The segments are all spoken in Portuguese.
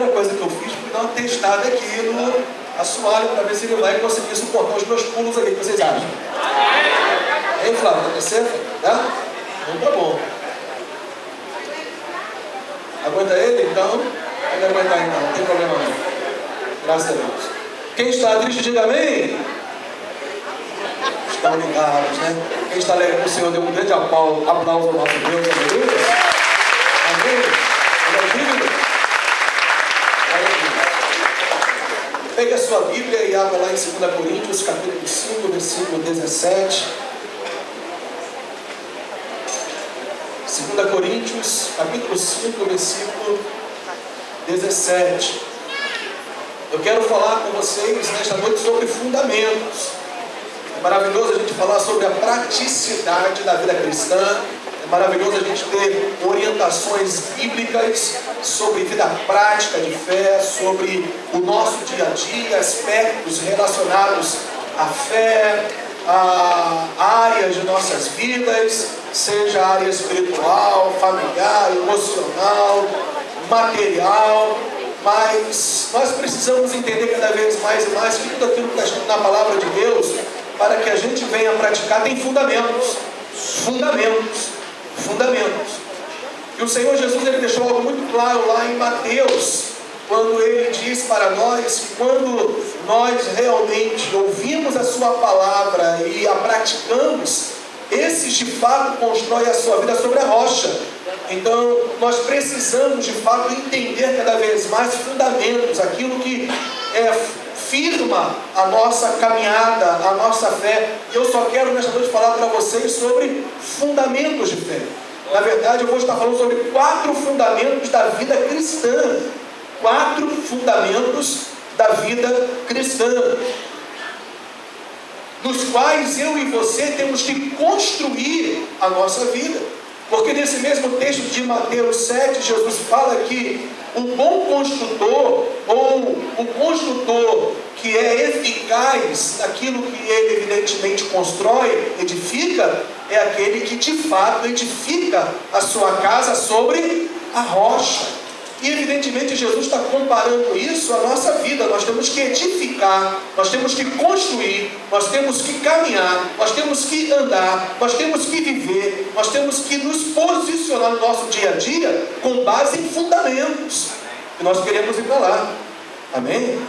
primeira coisa que eu fiz foi dar uma testada aqui no assoalho para ver se ele vai conseguir suportar os meus pulos ali. O que vocês acham? Hein, Flávio? Tá descendo? Tá? Então tá bom. Aguenta ele? Então, pode aguentar então, não tem problema não. Graças a Deus. Quem está triste, diga amém. Estão ligados, né? Quem está alegre com o Senhor, dê um grande aplauso ao nosso Deus. Aleluia. Amém. Aleluia. Pegue a sua Bíblia e abra lá em 2 Coríntios, capítulo 5, versículo 17. 2 Coríntios, capítulo 5, versículo 17. Eu quero falar com vocês nesta noite sobre fundamentos. É maravilhoso a gente falar sobre a praticidade da vida cristã. É maravilhoso a gente ter orientações bíblicas sobre vida prática de fé, sobre o nosso dia a dia, aspectos relacionados à fé, a áreas de nossas vidas, seja área espiritual, familiar, emocional, material. Mas nós precisamos entender cada vez mais e mais que tudo aquilo que está escrito na palavra de Deus, para que a gente venha praticar, tem fundamentos. E o Senhor Jesus, ele deixou algo muito claro lá em Mateus, quando ele diz para nós que quando nós realmente ouvimos a sua palavra e a praticamos, esses de fato constroem a sua vida sobre a rocha. Então nós precisamos de fato entender cada vez mais fundamentos, aquilo que firma a nossa caminhada, a nossa fé. E eu só quero nesta noite falar para vocês sobre fundamentos de fé. Na verdade, eu vou estar falando sobre 4 fundamentos da vida cristã. 4 fundamentos da vida cristã, nos quais eu e você temos que construir a nossa vida. Porque nesse mesmo texto de Mateus 7, Jesus fala que o bom construtor, ou o construtor que é eficaz naquilo que ele evidentemente constrói, edifica, é aquele que de fato edifica a sua casa sobre a rocha. E evidentemente Jesus está comparando isso à nossa vida. Nós temos que edificar, nós temos que construir, nós temos que caminhar, nós temos que andar, nós temos que viver, nós temos que nos posicionar no nosso dia a dia com base em fundamentos. E nós queremos ir para lá. Amém?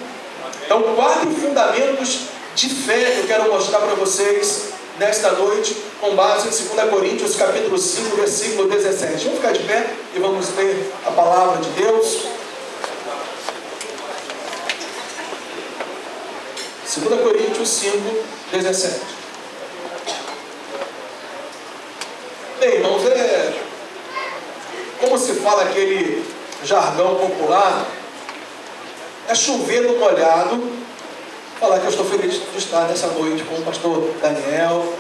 Então 4 fundamentos de fé que eu quero mostrar para vocês nesta noite, com base em 2 Coríntios, capítulo 5, versículo 17. Vamos ficar de pé e vamos ler a palavra de Deus. 2 Coríntios 5, 17. Bem, irmãos, como se fala aquele jargão popular, é chover no molhado. Falar que eu estou feliz de estar nessa noite com o pastor Daniel,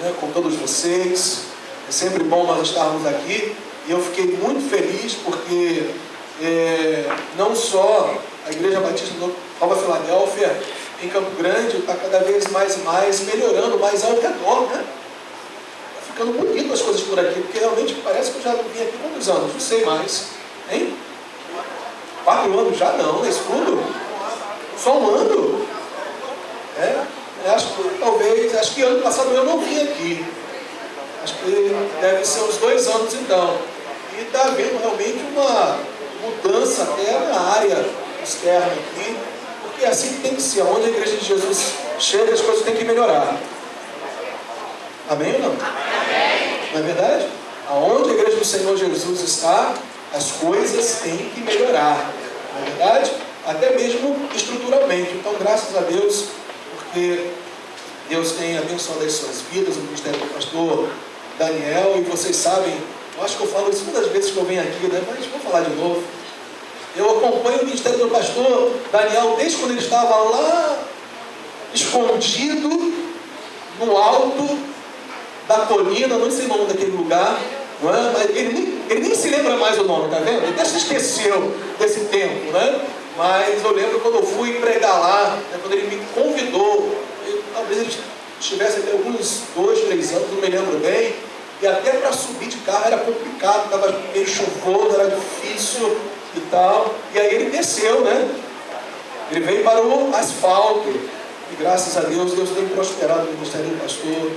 né, com todos vocês. É sempre bom nós estarmos aqui. E eu fiquei muito feliz porque não só a Igreja Batista Nova Filadélfia em Campo Grande está cada vez mais e mais melhorando, mais ao redor, né? Está ficando bonito as coisas por aqui, porque realmente parece que eu já vim aqui há quantos anos? Não sei mais. Hein? 4 anos já? Não, é isso tudo? Só um ano? Acho que ano passado eu não vim aqui. Acho que deve ser uns 2 anos então. E está havendo realmente uma mudança até na área externa aqui, porque assim tem que ser. Onde a Igreja de Jesus chega, as coisas têm que melhorar. Amém ou não? Amém. Não é verdade? Aonde a Igreja do Senhor Jesus está, as coisas têm que melhorar. Não é verdade? Até mesmo estruturalmente. Então, graças a Deus, porque Deus tem abençoado as suas vidas, o ministério do pastor Daniel, e vocês sabem, eu acho que eu falo isso muitas vezes que eu venho aqui, né? Mas vou falar de novo. Eu acompanho o ministério do pastor Daniel desde quando ele estava lá, escondido, no alto da colina, não sei o nome daquele lugar, não é? Mas ele nem se lembra mais o nome, tá vendo? Ele até se esqueceu desse tempo, né? Mas eu lembro quando eu fui pregar lá, né, quando ele me convidou, talvez ele estivesse até alguns 2, 3 anos, não me lembro bem, e até para subir de carro era complicado, estava meio chuvoso, era difícil, e tal. E aí ele desceu, né? Ele veio para o asfalto. E graças a Deus, Deus tem prosperado o ministério do pastor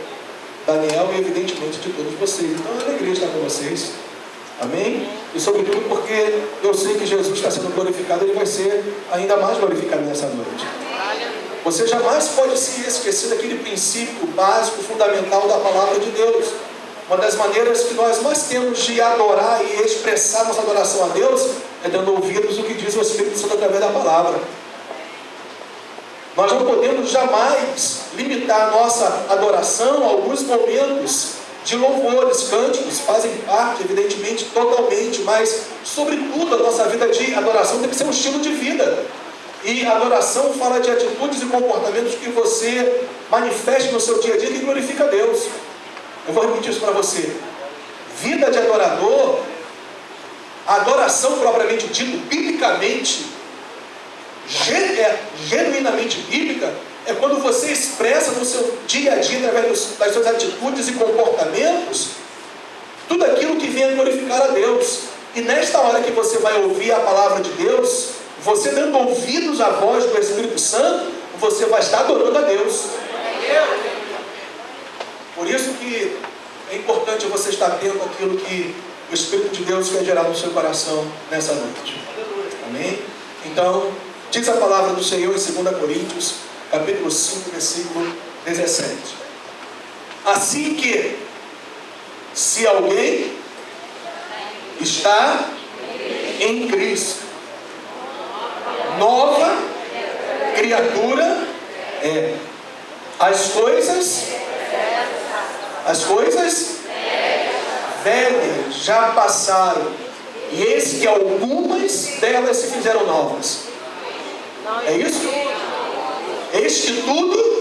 Daniel e evidentemente de todos vocês. Então é uma alegria estar com vocês. Amém? E sobretudo porque eu sei que Jesus está sendo glorificado, ele vai ser ainda mais glorificado nessa noite. Você jamais pode se esquecer daquele princípio básico, fundamental da palavra de Deus. Uma das maneiras que nós mais temos de adorar e expressar nossa adoração a Deus é dando ouvidos ao que diz o Espírito Santo através da palavra. Nós não podemos jamais limitar a nossa adoração a alguns momentos de louvores, cânticos, fazem parte, evidentemente, totalmente, mas, sobretudo, a nossa vida de adoração tem que ser um estilo de vida. E a adoração fala de atitudes e comportamentos que você manifeste no seu dia a dia e glorifica a Deus. Eu vou repetir isso para você. Vida de adorador, a adoração propriamente dita, biblicamente, genuinamente bíblica, é quando você expressa no seu dia a dia, através das suas atitudes e comportamentos, tudo aquilo que vem a glorificar a Deus. E nesta hora que você vai ouvir a palavra de Deus, você dando ouvidos à voz do Espírito Santo, você vai estar adorando a Deus. Por isso que é importante você estar atento àquilo que o Espírito de Deus quer gerar no seu coração nessa noite. Amém? Então, diz a palavra do Senhor em 2 Coríntios, capítulo 5, versículo 17. Assim que, se alguém está em Cristo, nova criatura é. As coisas velhas já passaram, e eis que algumas delas se fizeram novas. É isso? Eis que tudo.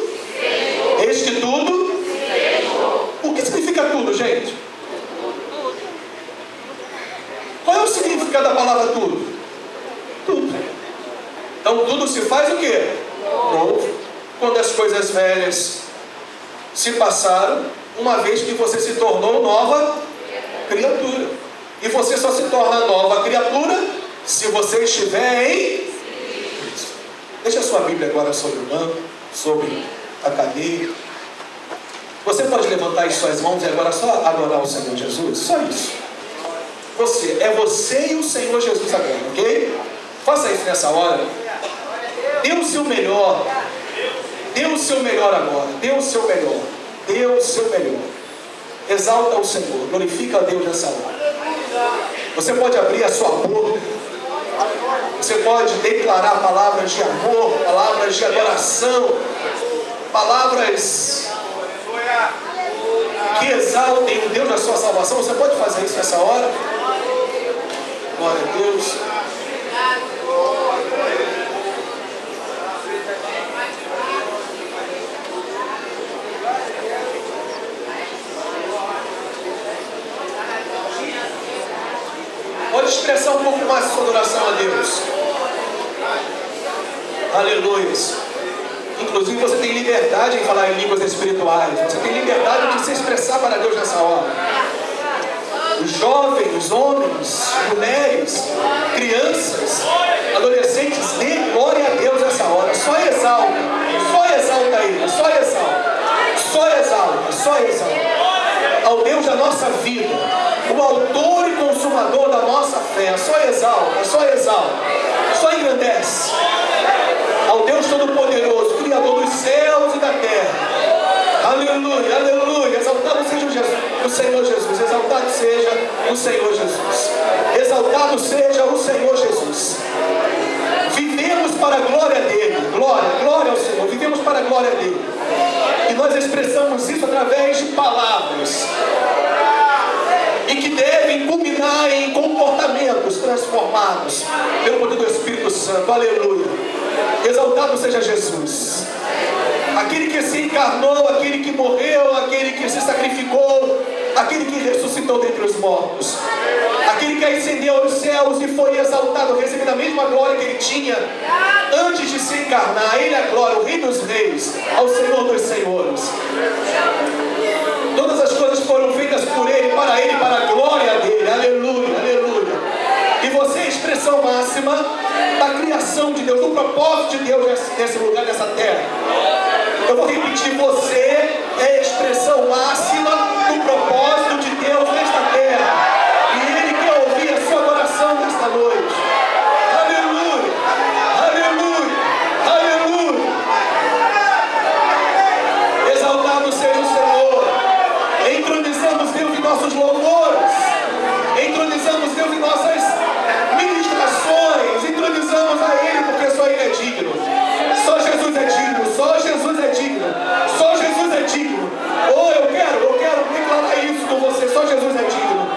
O que significa tudo, gente? Qual é o significado da palavra tudo? Tudo. Então tudo se faz o quê? Novo. Quando as coisas velhas se passaram, uma vez que você se tornou nova criatura. E você só se torna nova criatura se você estiver em Cristo. Deixa a sua Bíblia agora sobre o banco, sobre a cadeira. Você pode levantar as suas mãos e agora só adorar o Senhor Jesus? Só isso. Você e o Senhor Jesus agora, ok? Faça isso nessa hora. Dê o seu melhor. Dê o seu melhor agora. Dê o seu melhor. Dê o seu melhor. Exalta o Senhor. Glorifica a Deus nessa hora. Você pode abrir a sua boca. Você pode declarar palavras de amor, palavras de adoração, palavras que exaltem o Deus da sua salvação. Você pode fazer isso nessa hora? Glória a Deus. Pode expressar um pouco mais a sua adoração a Deus. Aleluia. Inclusive você tem liberdade em falar em línguas espirituais. Você tem liberdade de se expressar para Deus nessa hora. Os jovens, homens, mulheres, crianças, adolescentes, dê glória a Deus nessa hora. Só exalta Ele, só exalta ao Deus da nossa vida, o autor e consumador da nossa fé. Só exalta, só engrandece ao Deus Todo-Poderoso, Criador dos céus e da terra. Aleluia, aleluia. Exaltado seja o Senhor Jesus. Exaltado seja o Senhor Jesus. Exaltado seja o Senhor Jesus. Vivemos para a glória dele. Glória ao Senhor. Vivemos para a glória dele. E nós expressamos isso através de palavras. E que devem culminar em comportamentos transformados pelo poder do Espírito Santo. Aleluia. Exaltado seja Jesus. Aquele que se encarnou, aquele que morreu, aquele que se sacrificou, aquele que ressuscitou dentre os mortos, aquele que ascendeu aos céus e foi exaltado, recebendo a mesma glória que ele tinha antes de se encarnar. Ele é a glória, o Rei dos Reis, ao Senhor dos Senhores. Todas as coisas foram feitas por ele, para a glória dele. Aleluia, aleluia. E você expressa expressão máxima da criação de Deus, do propósito de Deus nesse lugar, nessa terra. Eu vou repetir, você é a expressão máxima do propósito de Deus nesta terra. E Ele quer ouvir a sua adoração nesta noite. Aleluia, aleluia, aleluia. Exaltado seja o Senhor. Entronizamos Deus em nossos louvores. Entronizamos Deus em nossas ministrações. Entronizamos a Ele porque só Ele é digno. Só Jesus é digno. Só Jesus é digno. Só Jesus é digno. Oh, eu quero declarar isso com você. Só Jesus é digno.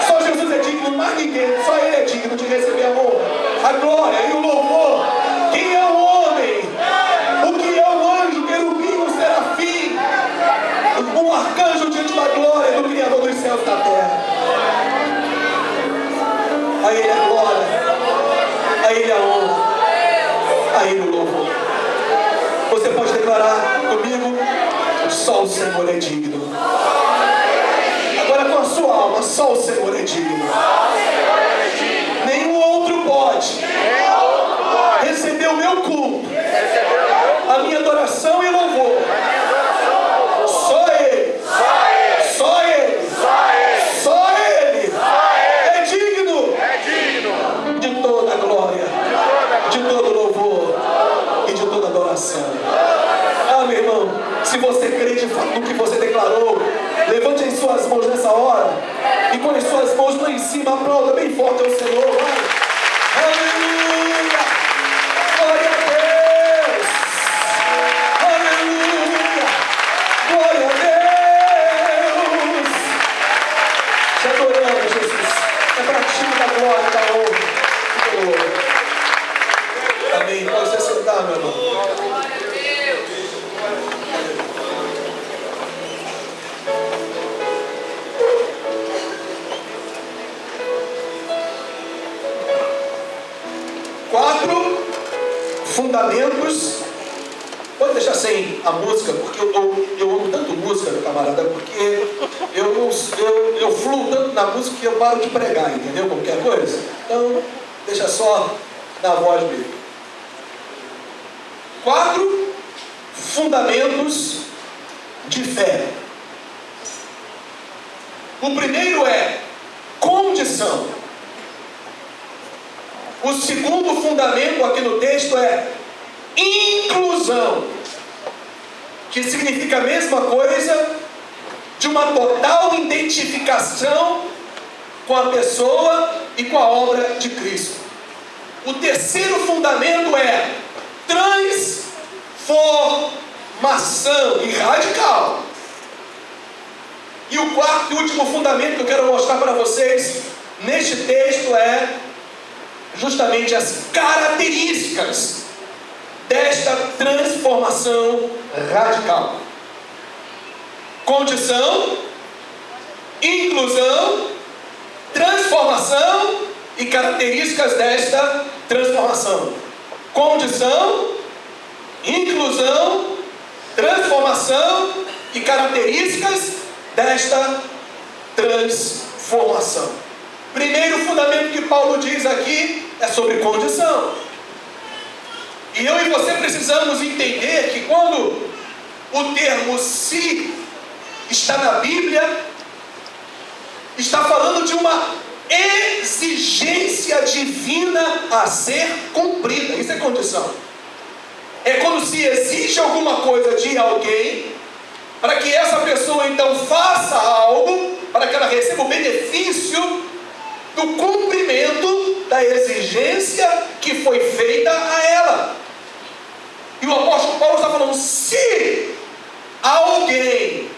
Só Jesus é digno, mais ninguém. Só Ele é digno de receber a honra, a glória e o louvor. Quem é o homem? O que é o anjo, querubim, o serafim? Um arcanjo diante da glória do Criador dos céus e da terra. A Ele a glória, a Ele a honra, a Ele o louvor. Você pode declarar comigo: só o Senhor é digno. Agora com a sua alma, só o Senhor é digno. Nenhum outro pode receber o meu culto, a minha adoração e louvor. Só Ele, só Ele, só Ele é digno de toda a glória, de todo louvor e de toda adoração. Ah, meu irmão, se você crê de fato no que você declarou, levante as suas mãos nessa hora e com as suas mãos lá em cima, aplauda bem forte ao Senhor. Vai. Aleluia! Glória a Deus! Aleluia! Glória a Deus! Te adoramos, Jesus. É para ti da glória, da honra. Amém. Pode se sentar, meu irmão. Quatro fundamentos. Pode deixar sem a música, porque eu amo tanto música, meu camarada, porque eu fluo tanto na música que eu paro de pregar, entendeu? Qualquer coisa. Então, deixa só na voz mesmo. 4 fundamentos de fé. O primeiro é condição. O segundo fundamento aqui no texto é inclusão, que significa a mesma coisa de uma total identificação com a pessoa e com a obra de Cristo. O terceiro fundamento é transformação e radical. E o quarto e último fundamento que eu quero mostrar para vocês neste texto é justamente as características desta transformação radical. Condição, inclusão, transformação e características desta transformação. Condição, inclusão, transformação e características desta transformação. Primeiro fundamento que Paulo diz aqui é sobre condição. E eu e você precisamos entender que quando o termo "se" está na Bíblia, está falando de uma exigência divina a ser cumprida. Isso é condição. É quando se exige alguma coisa de alguém, para que essa pessoa então faça algo, para que ela receba o benefício do cumprimento da exigência que foi feita a ela. E o apóstolo Paulo está falando: se alguém,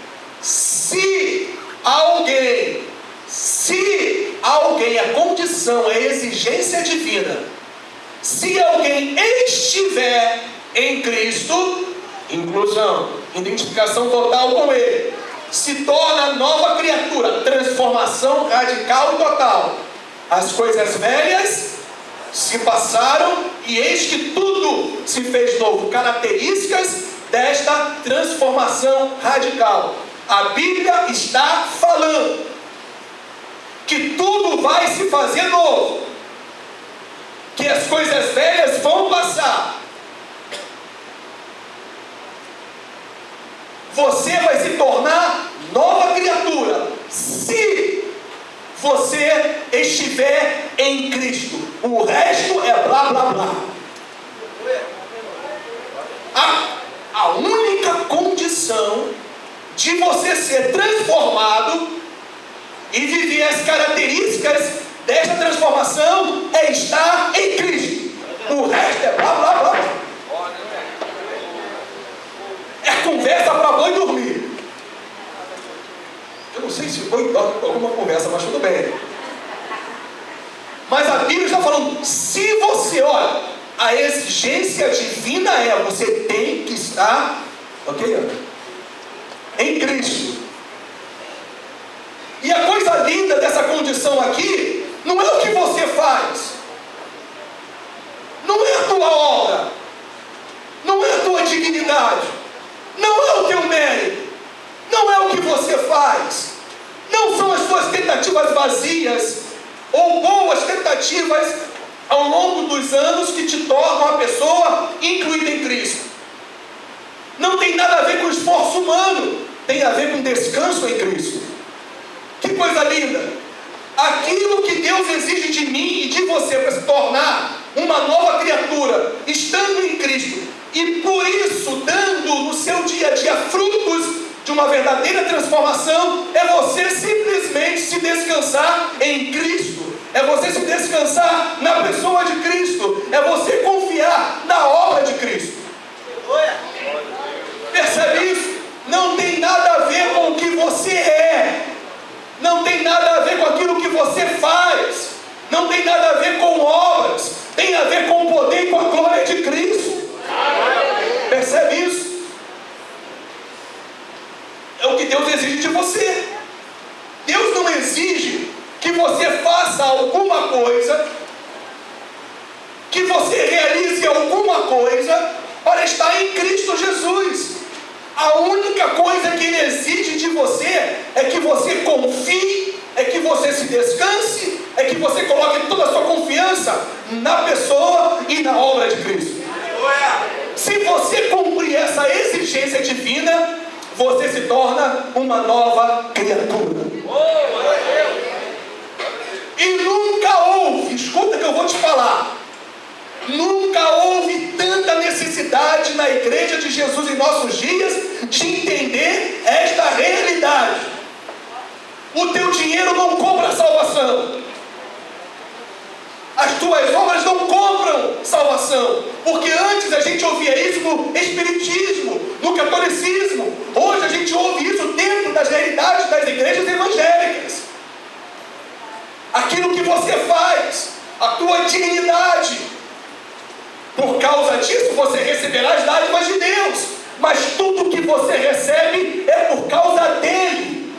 a condição, a exigência divina, se alguém estiver em Cristo, inclusão, identificação total com Ele, se torna nova criatura, transformação radical e total. As coisas velhas se passaram e eis que tudo se fez novo. Características desta transformação radical. A Bíblia está falando que tudo vai se fazer novo. que as coisas velhas vão passar. Você vai se tornar nova criatura se você estiver em Cristo. O resto é blá blá blá. A única condição de você ser transformado e viver as características desta transformação é estar em Cristo. O resto é blá blá blá. É conversa para boi dormir. Eu não sei se boi dorme com alguma conversa, mas tudo bem. Mas a Bíblia está falando, se você, olha, a exigência divina é, você tem que estar, ok? Em Cristo. E a coisa linda dessa condição aqui, não é o que você faz, não é a tua obra, não é a tua dignidade, não é o teu mérito, não é o que você faz, não são as suas tentativas vazias, ou boas tentativas ao longo dos anos que te tornam uma pessoa incluída em Cristo. Não tem nada a ver com esforço humano, tem a ver com descanso em Cristo. Que coisa linda! Aquilo que Deus exige de mim e de você para se tornar uma nova criatura, estando em Cristo, e por isso dando no seu dia a dia frutos de uma verdadeira transformação, é você simplesmente se descansar em Cristo, é você se descansar na pessoa de Cristo, é você confiar na obra de Cristo. Percebe isso? Não tem nada a ver com o que você é, não tem nada a ver com aquilo que você faz, não tem nada a ver com obras, tem a ver com o poder e com a glória de Cristo. Percebe isso? É o que Deus exige de você. Deus não exige que você faça alguma coisa, que você realize alguma coisa para estar em Cristo Jesus. A única coisa que Ele exige de você é que você confie, é que você se descanse, é que você coloque toda a sua confiança na pessoa e na obra de Cristo. Se você cumprir essa exigência divina, você se torna uma nova criatura. E nunca houve, escuta que eu vou te falar, nunca houve tanta necessidade na igreja de Jesus em nossos dias de entender esta realidade. O teu dinheiro não compra salvação, as tuas obras não compram salvação, porque antes a gente ouvia isso no espiritismo, no catolicismo. Hoje a gente ouve isso dentro das realidades das igrejas evangélicas. Aquilo que você faz, a tua dignidade, por causa disso você receberá as dádivas de Deus, mas tudo que você recebe é por causa dele,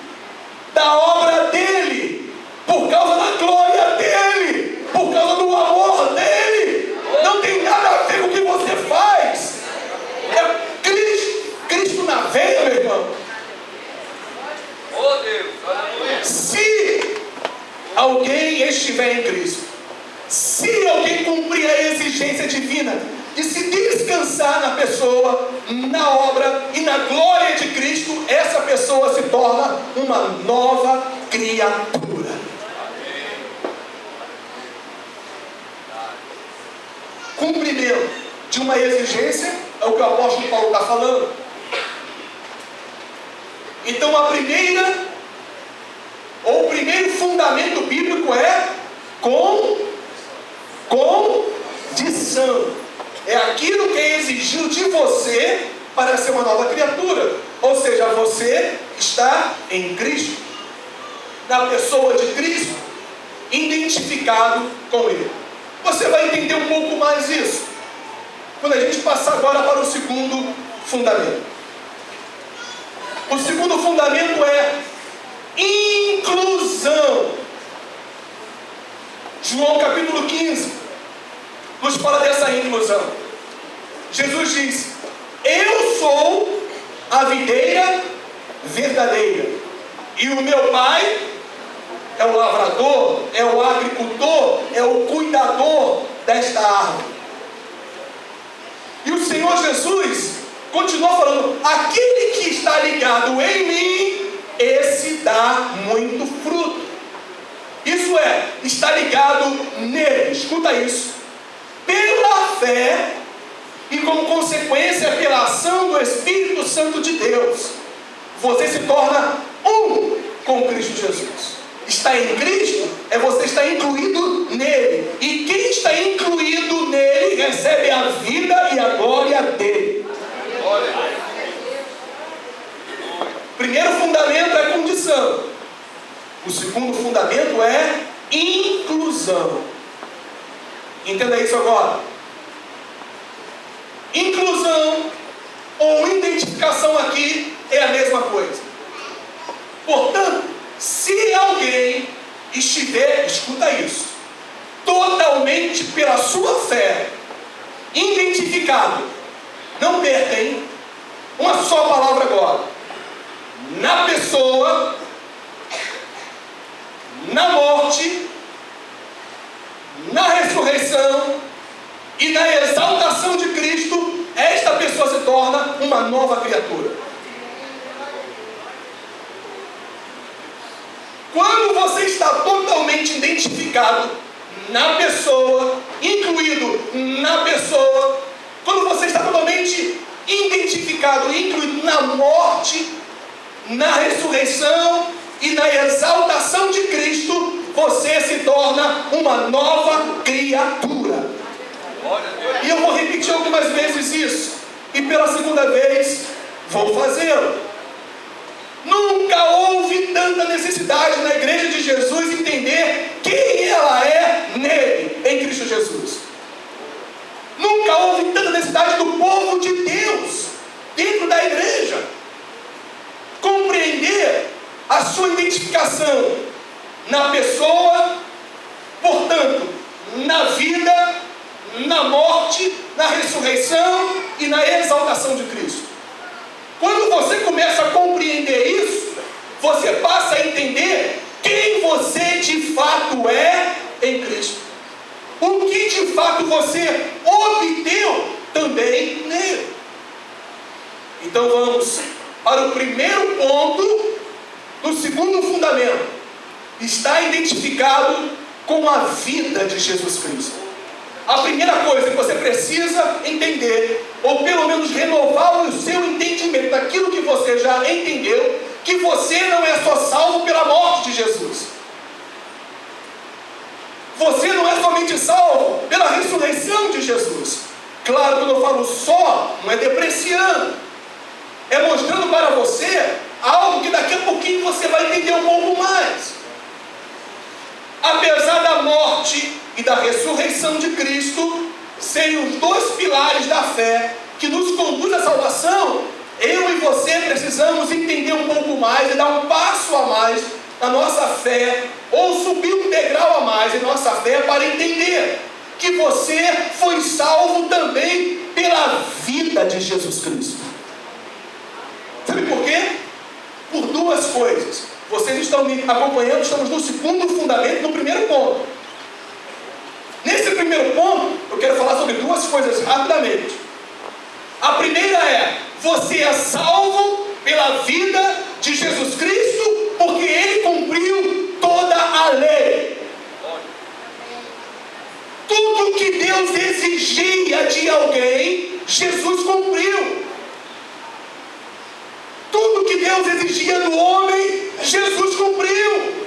da obra dele, por causa da glória dele, por causa do amor dele. Não tem nada a ver com o que você faz. É Cristo na veia, meu irmão. Oh Deus, se alguém estiver em Cristo, se alguém cumprir a exigência divina de se descansar na pessoa, na obra e na glória de Cristo, essa pessoa se torna uma nova criatura. Cumprimento de uma exigência é o que o apóstolo Paulo está falando. Então o primeiro fundamento bíblico é condição. É aquilo que é exigido de você para ser uma nova criatura. Ou seja, você está em Cristo, na pessoa de Cristo, identificado com Ele. Você vai entender um pouco mais isso quando a gente passar agora para o segundo fundamento. O segundo fundamento é inclusão. João capítulo 15 nos fala dessa inclusão. Jesus diz: eu sou a videira verdadeira, e o meu Pai é o lavrador, é o agricultor, é o cuidador desta árvore. E o Senhor Jesus continua falando: aquele que está ligado em mim, esse dá muito fruto. Isso é, está ligado nele. Escuta isso. Pela fé e como consequência pela ação do Espírito Santo de Deus, você se torna um com Cristo Jesus. Está em Cristo é você estar incluído nele. E quem está incluído nele recebe a vida e a glória dele. Primeiro fundamento é condição. O segundo fundamento é inclusão. Entenda isso agora. Inclusão ou identificação aqui é a mesma coisa. Portanto, se alguém estiver, escuta isso, totalmente pela sua fé, identificado, não perca, hein? Uma só palavra agora. Na pessoa, na morte, na ressurreição e na exaltação de Cristo, esta pessoa se torna uma nova criatura. Quando você está totalmente identificado na pessoa, incluído na pessoa, quando você está totalmente identificado, incluído na morte, na ressurreição e na exaltação de Cristo, você se torna uma nova criatura. E eu vou repetir algumas vezes isso, e pela segunda vez vou fazê-lo. Nunca houve tanta necessidade na igreja de Jesus entender quem ela é nele, em Cristo Jesus. Nunca houve tanta necessidade do povo de Deus dentro da igreja compreender a sua identificação na pessoa, portanto, na vida, na morte, na ressurreição e na exaltação de Cristo. Quando você começa a compreender isso, você passa a entender quem você de fato é em Cristo. O que de fato você obteve também nele. Então vamos para o primeiro ponto do segundo fundamento. Está identificado com a vida de Jesus Cristo. A primeira coisa que você precisa entender, ou pelo menos renovar o seu entendimento daquilo que você já entendeu, que você não é só salvo pela morte de Jesus. Você não é somente salvo pela ressurreição de Jesus. Claro, quando eu falo só, não é depreciando. É mostrando para você algo que daqui a pouquinho você vai entender um pouco mais. Apesar da morte e da ressurreição de Cristo serem os dois pilares da fé que nos conduz à salvação, eu e você precisamos entender um pouco mais e dar um passo a mais na nossa fé, ou subir um degrau a mais em nossa fé para entender que você foi salvo também pela vida de Jesus Cristo. Sabe por quê? Por duas coisas. Vocês estão me acompanhando, estamos no segundo fundamento, no primeiro ponto. Nesse primeiro ponto, eu quero falar sobre duas coisas rapidamente. A primeira é: você é salvo pela vida de Jesus Cristo, porque Ele cumpriu toda a lei. Tudo que Deus exigia de alguém, Jesus cumpriu. Tudo que Deus exigia do homem, Jesus cumpriu.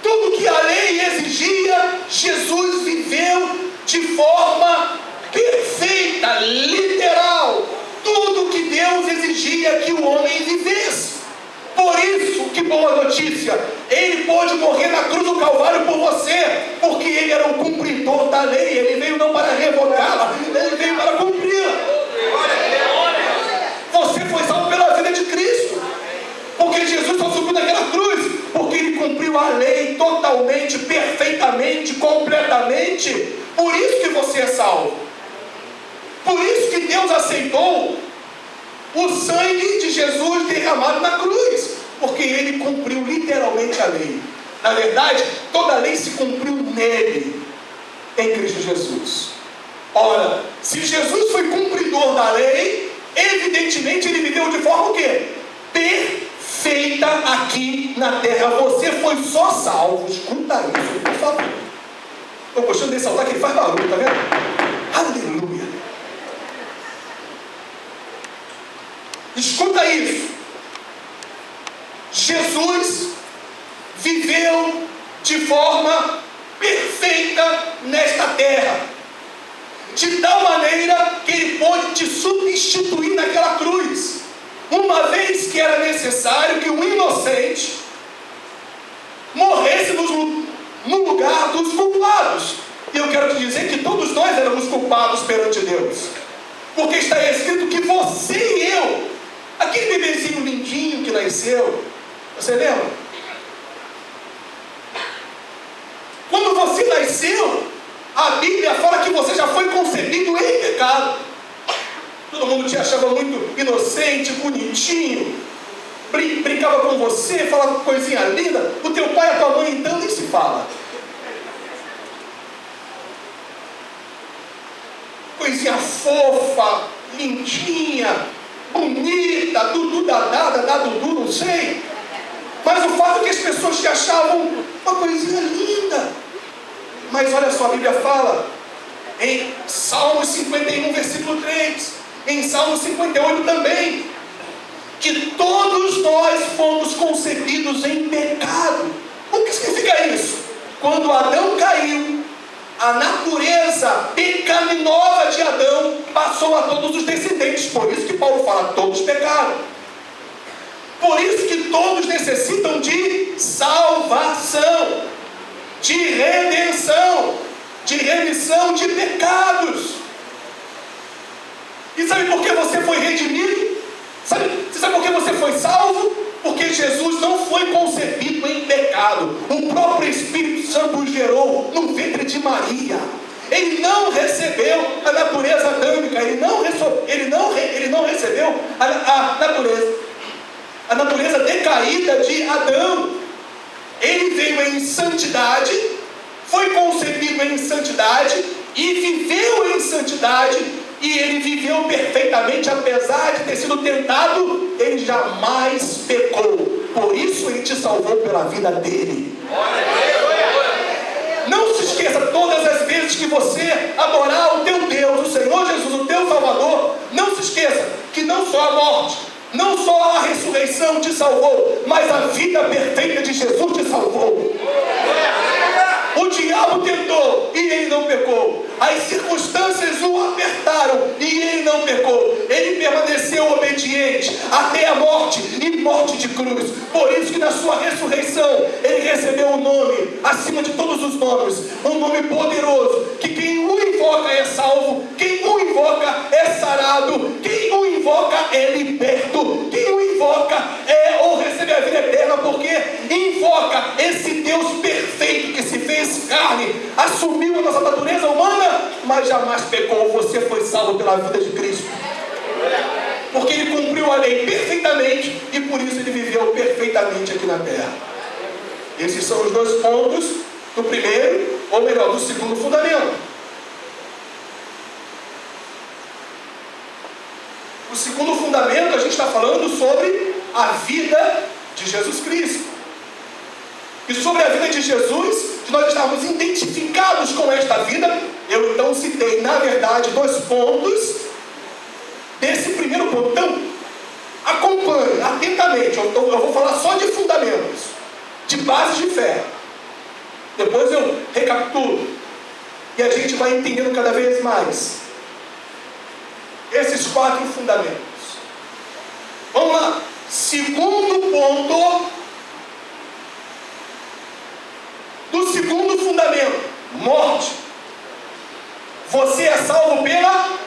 Tudo que a lei exigia, Jesus viveu de forma perfeita, literal. Tudo que Deus exigia que o homem vivesse. Por isso, que boa notícia, Ele pôde morrer na cruz do Calvário por você, porque Ele era o cumpridor da lei. Ele veio não para revogá-la, Ele veio para cumpri-la. Você foi salvo pela vida de Cristo, porque Jesus só subiu naquela cruz, porque Ele cumpriu a lei totalmente, perfeitamente, completamente. Por isso que você é salvo. Por isso que Deus aceitou o sangue de Jesus derramado na cruz, porque Ele cumpriu literalmente a lei. Na verdade, toda a lei se cumpriu nele. em Cristo Jesus. Ora, se Jesus foi cumpridor da lei, evidentemente ele viveu de forma o quê? Perfeita aqui na terra. Você foi só salvo. Escuta isso, por favor. Estou gostando desse altar que ele faz barulho, tá vendo? Aleluia. Escuta isso. Jesus viveu de forma perfeita nesta terra, de tal maneira que ele pôde te substituir naquela cruz, uma vez que era necessário que um inocente morresse no lugar dos culpados. E eu quero te dizer que todos nós éramos culpados perante Deus, porque está escrito que você e eu, aquele bebezinho lindinho que nasceu, você lembra? Quando você nasceu, a Bíblia fala que você já foi concebido em pecado. Todo mundo te achava muito inocente, bonitinho, brincava com você, falava coisinha linda. O teu pai e a tua mãe então nem se fala. Coisinha fofa, lindinha, bonita, Dudu dadada, da Dudu, não sei. Mas o fato é que as pessoas te achavam uma coisinha linda. Mas olha só, a Bíblia fala em Salmos 51, versículo 3, em Salmos 58 também, que todos nós fomos concebidos em pecado. O que significa isso? Quando Adão caiu, a natureza pecaminosa de Adão passou a todos os descendentes. Por isso que Paulo fala, todos pecaram. Por isso que todos necessitam de salvação, de redenção, de remissão de pecados. E sabe por que você foi redimido? Você sabe por que você foi salvo? Porque Jesus não foi concebido em pecado. O próprio Espírito Santo o gerou no ventre de Maria. Ele não recebeu a natureza adâmica, ele não recebeu a natureza decaída de Adão. Ele veio em santidade, foi concebido em santidade e viveu em santidade, e ele viveu perfeitamente, apesar de ter sido tentado, ele jamais pecou. Por isso ele te salvou pela vida dele. Não se esqueça, todas as vezes que você adorar o teu Deus, o Senhor Jesus, o teu Salvador, não se esqueça que não só a morte, não só a ressurreição te salvou, mas a vida perfeita de Jesus te salvou. O diabo tentou e ele não pecou. As circunstâncias o apertaram e ele não pecou. Ele permaneceu obediente até a morte, e morte de cruz. Por isso que na sua ressurreição ele recebeu um nome acima de todos os nomes, um nome poderoso, que quem o invoca é salvo, quem o invoca é sarado, quem o invoca é liberto, quem o invoca ou recebe a vida eterna, porque invoca esse Deus perfeito que se fez carne, assumiu a nossa natureza humana, mas jamais pecou. Você foi salvo pela vida de Cristo, porque ele cumpriu a lei perfeitamente e por isso ele viveu perfeitamente aqui na terra. Esses são os dois pontos do primeiro, ou melhor, do segundo fundamento. O segundo fundamento, a gente está falando sobre a vida de Jesus Cristo. E sobre a vida de Jesus, de nós estarmos identificados com esta vida, eu então citei, na verdade, 2 pontos desse primeiro ponto. Então, acompanhe atentamente, eu vou falar só de fundamentos, de bases de fé. Depois eu recapitulo, e a gente vai entendendo cada vez mais esses 4 fundamentos. Vamos lá. Segundo ponto do segundo fundamento: morte. Você é salvo pela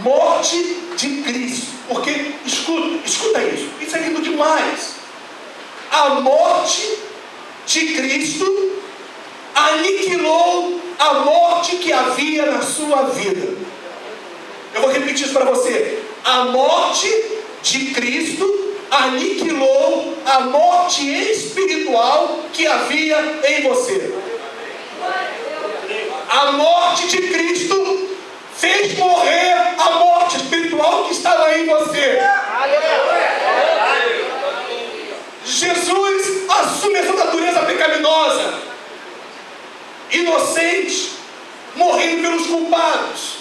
morte de Cristo. Porque, escuta isso é lindo demais. A morte de Cristo aniquilou a morte que havia na sua vida. Eu vou repetir isso para você. A morte de Cristo aniquilou a morte espiritual que havia em você. A morte de Cristo fez morrer a morte espiritual que estava em você. Jesus assume essa natureza pecaminosa, inocente, morrendo pelos culpados.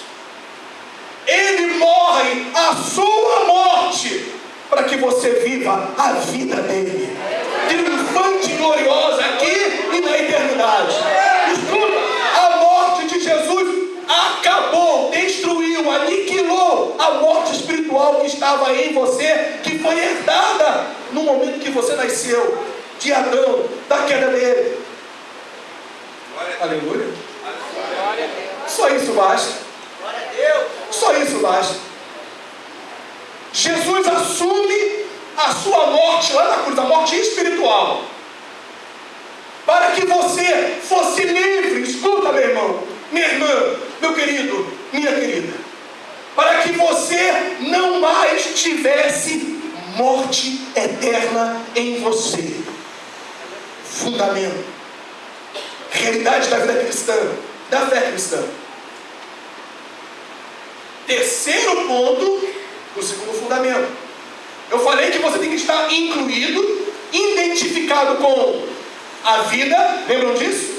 Ele morre a sua morte para que você viva a vida dele, triunfante e gloriosa aqui e na eternidade. Escuta, a morte de Jesus acabou, destruiu, aniquilou a morte espiritual que estava em você, que foi herdada no momento que você nasceu, de Adão, da queda dele. Aleluia. Só isso basta. Só isso basta. Jesus assume a sua morte lá na cruz, a morte espiritual, para que você fosse livre. Escuta, meu irmão, minha irmã, meu querido, minha querida, para que você não mais tivesse morte eterna em você. Fundamento, realidade da vida cristã, da fé cristã. Terceiro ponto do segundo fundamento. Eu falei que você tem que estar incluído, identificado com a vida, lembram disso?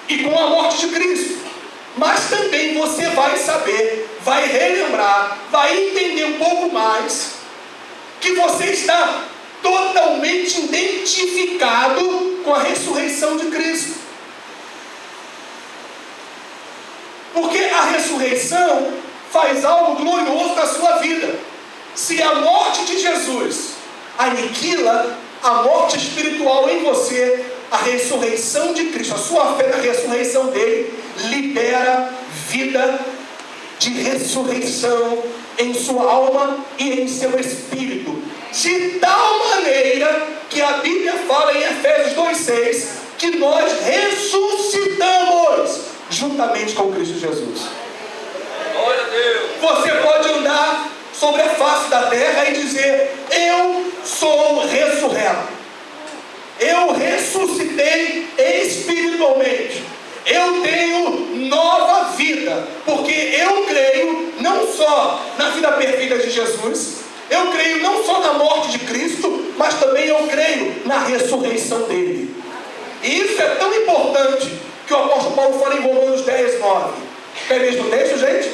E com a morte de Cristo. Mas também você vai saber, vai relembrar, vai entender um pouco mais que você está totalmente identificado com a ressurreição de Cristo. Porque a ressurreição faz algo glorioso na sua vida. Se a morte de Jesus aniquila a morte espiritual em você, a ressurreição de Cristo, a sua fé na ressurreição dele, libera vida de ressurreição em sua alma e em seu espírito. De tal maneira que a Bíblia fala em Efésios 2,6 que nós ressuscitamos juntamente com Cristo Jesus. Glória a Deus. Você pode andar sobre a face da terra e dizer: eu sou ressurreto, eu ressuscitei espiritualmente, eu tenho nova vida, porque eu creio não só na vida perfeita de Jesus, eu creio não só na morte de Cristo, mas também eu creio na ressurreição dele. E isso é tão importante que o apóstolo Paulo fala em Romanos 10, 9. Quer mesmo o texto, gente?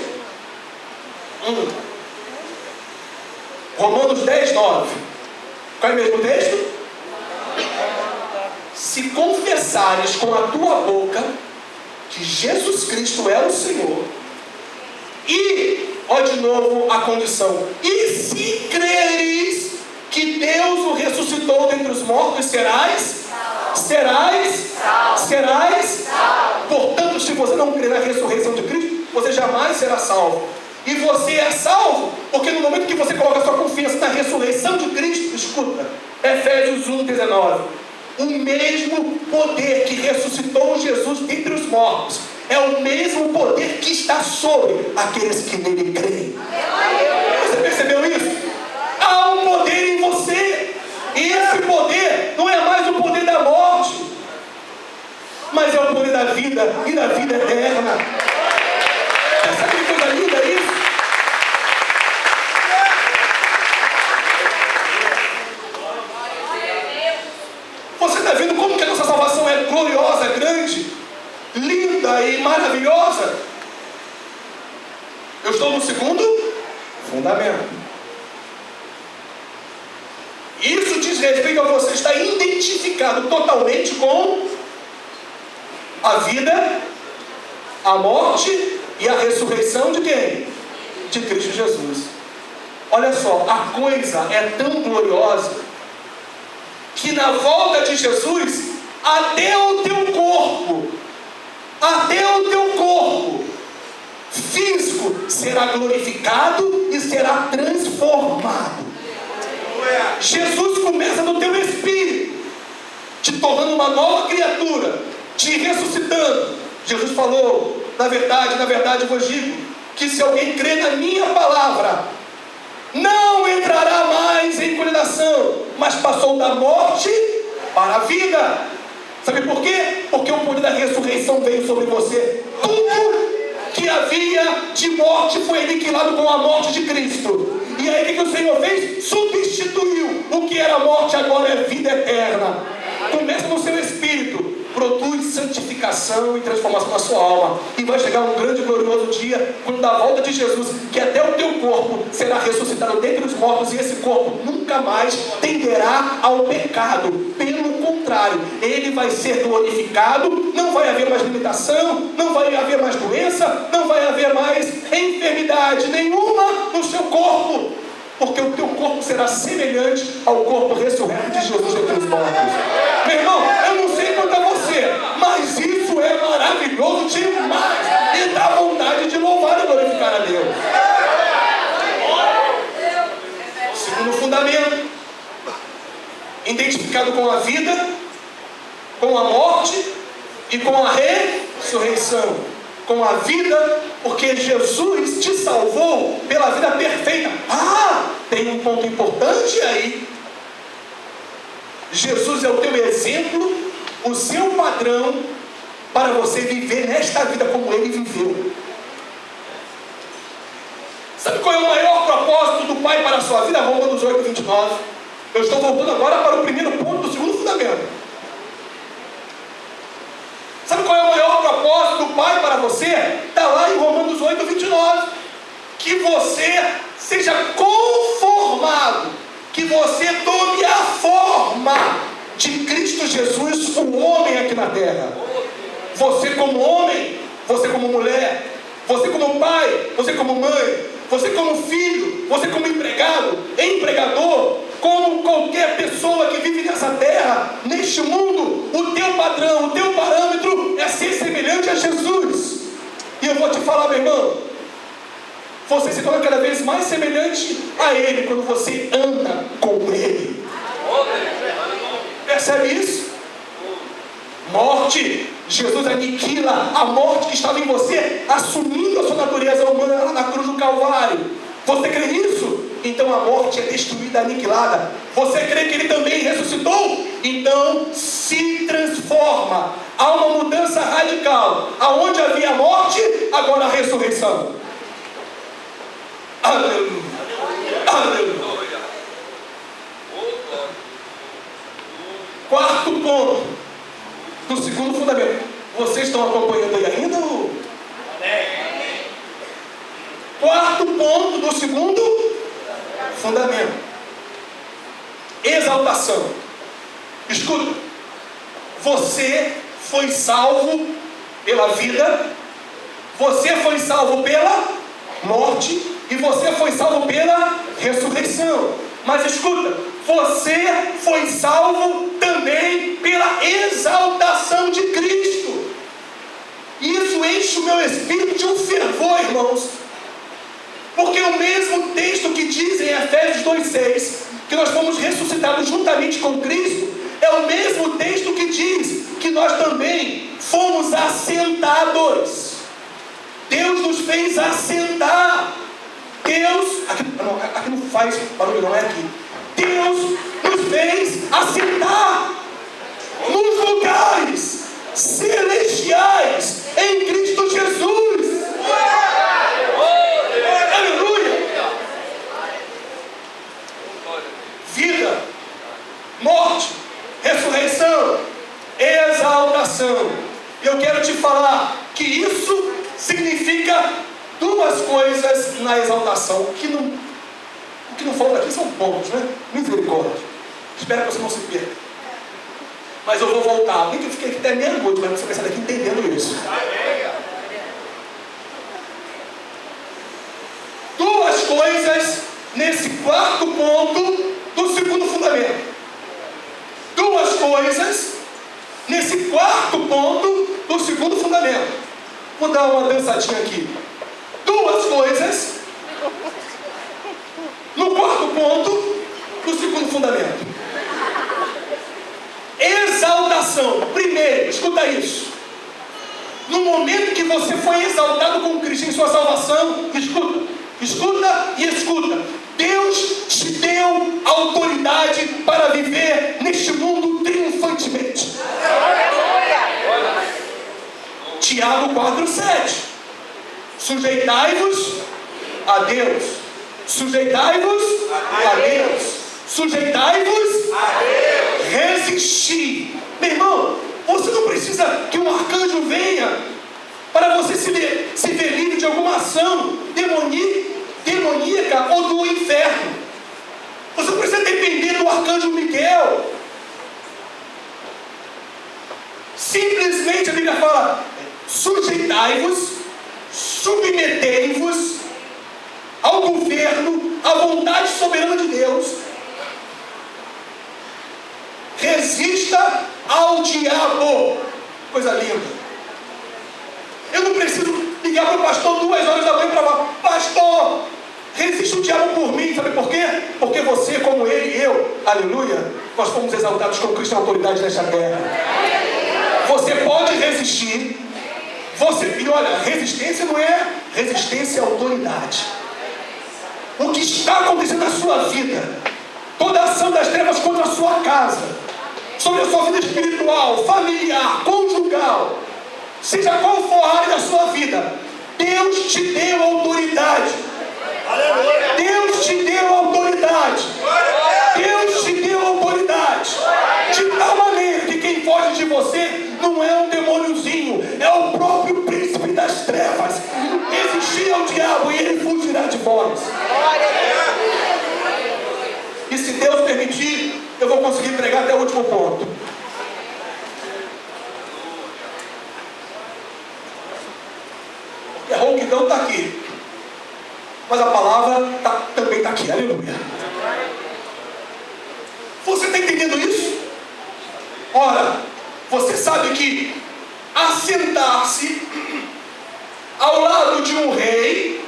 Romanos 10, 9. Qual é mesmo o texto? Se confessares com a tua boca que Jesus Cristo é o Senhor, e, olha de novo a condição, e se creres que Deus o ressuscitou dentre os mortos, serás. Portanto, se você não crer na ressurreição de Cristo, você jamais será salvo. E você é salvo porque no momento que você coloca sua confiança na ressurreição de Cristo, escuta, Efésios 1,19, o mesmo poder que ressuscitou Jesus dentre os mortos é o mesmo poder que está sobre aqueles que nele creem. Você percebeu isso? Há um poder em você, e esse poder não é mais o poder da morte, mas é o poder da vida e da vida eterna. Você sabe que coisa linda isso? Você está vendo como que a nossa salvação é gloriosa, grande, linda e maravilhosa? Eu estou no segundo fundamento. Isso diz respeito a você estar identificado totalmente com a vida, a morte e a ressurreição de quem? De Cristo Jesus. Olha só, a coisa é tão gloriosa que na volta de Jesus, até o teu corpo físico será glorificado e será transformado. Jesus começa no teu espírito, te tornando uma nova criatura, te ressuscitando. Jesus falou: na verdade vos digo, que se alguém crê na minha palavra, não entrará mais em condenação, mas passou da morte para a vida. Sabe por quê? Porque o poder da ressurreição veio sobre você. Tudo que havia de morte foi aniquilado com a morte de Cristo. E aí o que o Senhor fez? Substituiu. O que era morte agora é vida eterna. Começa no seu espírito, produz santificação e transformação na sua alma. E vai chegar um grande e glorioso dia, quando da volta de Jesus, que até o teu corpo será ressuscitado dentre os mortos, e esse corpo nunca mais tenderá ao pecado. Pelo contrário, ele vai ser glorificado, não vai haver mais limitação, não vai haver mais doença, não vai haver mais enfermidade nenhuma no seu corpo, porque o teu corpo será semelhante ao corpo ressurreto de Jesus dentre os mortos. Meu irmão, eu não sei quanto a você, mas isso é maravilhoso demais, e dá vontade de louvar e glorificar a Deus. Segundo fundamento, identificado com a vida, com a morte e com a ressurreição. Com a vida, porque Jesus te salvou pela vida perfeita. Tem um ponto importante aí. Jesus é o teu exemplo, o seu padrão, para você viver nesta vida como ele viveu. Sabe qual é o maior propósito do Pai para a sua vida? Romanos 8, 29. Eu estou voltando agora para o primeiro ponto do segundo fundamento. Sabe qual é o maior propósito do Pai para você? Está lá em Romanos 8, 29. Que você seja conformado, que você tome a forma de Cristo Jesus, o homem aqui na terra. Você como homem, você como mulher, você como pai, você como mãe, você como filho, você como empregado, empregador, como qualquer pessoa que vive nessa terra, neste mundo, o teu padrão, o teu parâmetro é ser semelhante a Jesus. E eu vou te falar, meu irmão, você se torna cada vez mais semelhante a Ele quando você anda com Ele. Percebe isso? Morte, Jesus aniquila a morte que estava em você, assumindo a sua natureza humana lá na cruz do Calvário. Você crê nisso? Então a morte é destruída, aniquilada. Você crê que Ele também ressuscitou? Então se transforma. Há uma mudança radical. Aonde havia morte, agora a ressurreição. Aleluia. Aleluia. Quarto ponto do segundo fundamento. Vocês estão acompanhando aí ainda? Quarto ponto do segundo fundamento: exaltação. Escuta, você foi salvo pela vida, você foi salvo pela morte e você foi salvo pela ressurreição. Mas escuta, você foi salvo também pela exaltação de Cristo. Isso enche o meu espírito de um fervor, irmãos. Porque o mesmo texto que diz em Efésios 2,6 que nós fomos ressuscitados juntamente com Cristo, é o mesmo texto que diz que nós também fomos assentados. Deus nos fez assentar. Aqui não faz barulho, não é aqui. Deus nos fez assentar nos lugares celestiais em Cristo Jesus. Aleluia! Vida, morte, ressurreição, exaltação. Eu quero te falar que isso significa duas coisas na exaltação. O que não falta aqui são pontos, né? Misericórdia. Espero que você não se perca. Mas eu vou voltar. Nem que eu fiquei aqui até meia-noite, mas você vai sair daqui entendendo isso. Duas coisas nesse quarto ponto do segundo fundamento. Duas coisas nesse quarto ponto do segundo fundamento. Vou dar uma dançadinha aqui. Duas coisas no quarto ponto do segundo fundamento. Exaltação. Primeiro, escuta isso. No momento que você foi exaltado com Cristo em sua salvação, escuta e escuta. Deus te deu autoridade para viver neste mundo triunfantemente. Tiago 4,7. Sujeitai-vos a Deus. Sujeitai-vos a Deus. Sujeitai-vos a Deus. Resistir. Meu irmão, você não precisa que um arcanjo venha para você se ver livre de alguma ação demoníaca ou do inferno. Você não precisa depender do arcanjo Miguel. Simplesmente a Bíblia fala: sujeitai-vos, submetei-vos ao governo, à vontade soberana de Deus. Resista ao diabo. Coisa linda. Eu não preciso ligar para o pastor 2 horas da manhã para falar: pastor, resiste o diabo por mim. Sabe por quê? Porque você, como ele e eu, aleluia, nós fomos exaltados como Cristo na autoridade nesta terra. Você pode resistir. E olha, resistência não é resistência à autoridade. O que está acontecendo na sua vida, toda a ação das trevas contra a sua casa, sobre a sua vida espiritual, familiar, conjugal, seja qual for a área da sua vida, Deus te deu autoridade. Deus te deu autoridade. Deus te deu autoridade. De tal maneira que quem foge de você não é um demôniozinho, é o próprio príncipe das trevas. Resistir ao diabo e ele fugirá de vós. E se Deus permitir, eu vou conseguir pregar até o último ponto. Porque a rouquidão está aqui, mas a palavra também está aqui. Aleluia. Você está entendendo isso? Ora, você sabe que assentar-se ao lado de um rei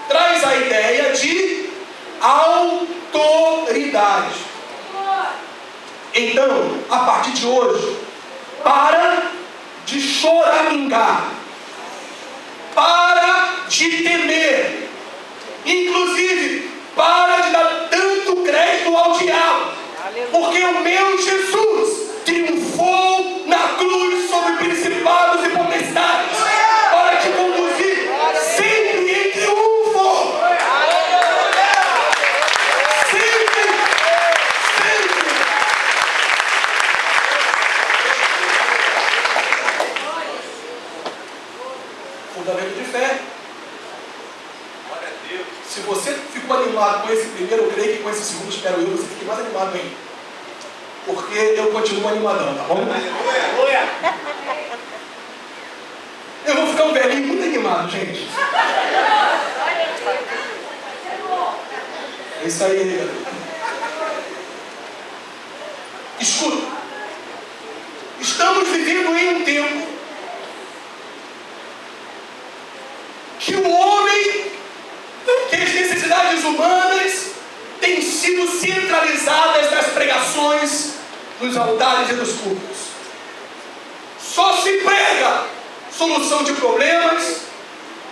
traz a ideia de autoridade. Então, a partir de hoje, para de choramingar, para de temer, inclusive para de dar tanto crédito ao diabo, porque o meu Jesus triunfou na cruz sobre principados e potestades para te conduzir sempre em triunfo. Sempre. Fundamento de fé. Se você ficou animado com esse primeiro, eu creio que com esse segundo, espero eu, você fique mais animado ainda. Porque eu continuo animadão, tá bom? Eu vou ficar um velhinho muito animado, gente. É isso aí, galera. Escuta. Estamos vivendo em um tempo que o homem, que as necessidades humanas têm sido centralizadas nas pregações, nos altares e nos cultos. Só se prega solução de problemas,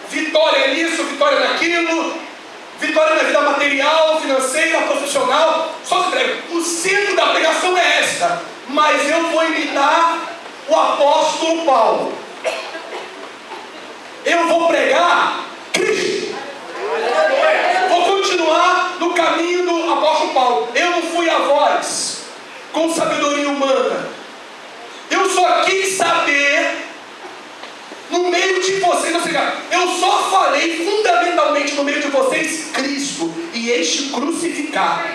vitória nisso, vitória naquilo, vitória na vida material, financeira, profissional. Só se prega. O centro da pregação é esta. Mas eu vou imitar o apóstolo Paulo. Eu vou pregar Cristo. Vou continuar no caminho do apóstolo Paulo. Eu não fui a voz com sabedoria humana. Eu só quis saber no meio de vocês, ou seja, eu só falei fundamentalmente no meio de vocês Cristo e este crucificado.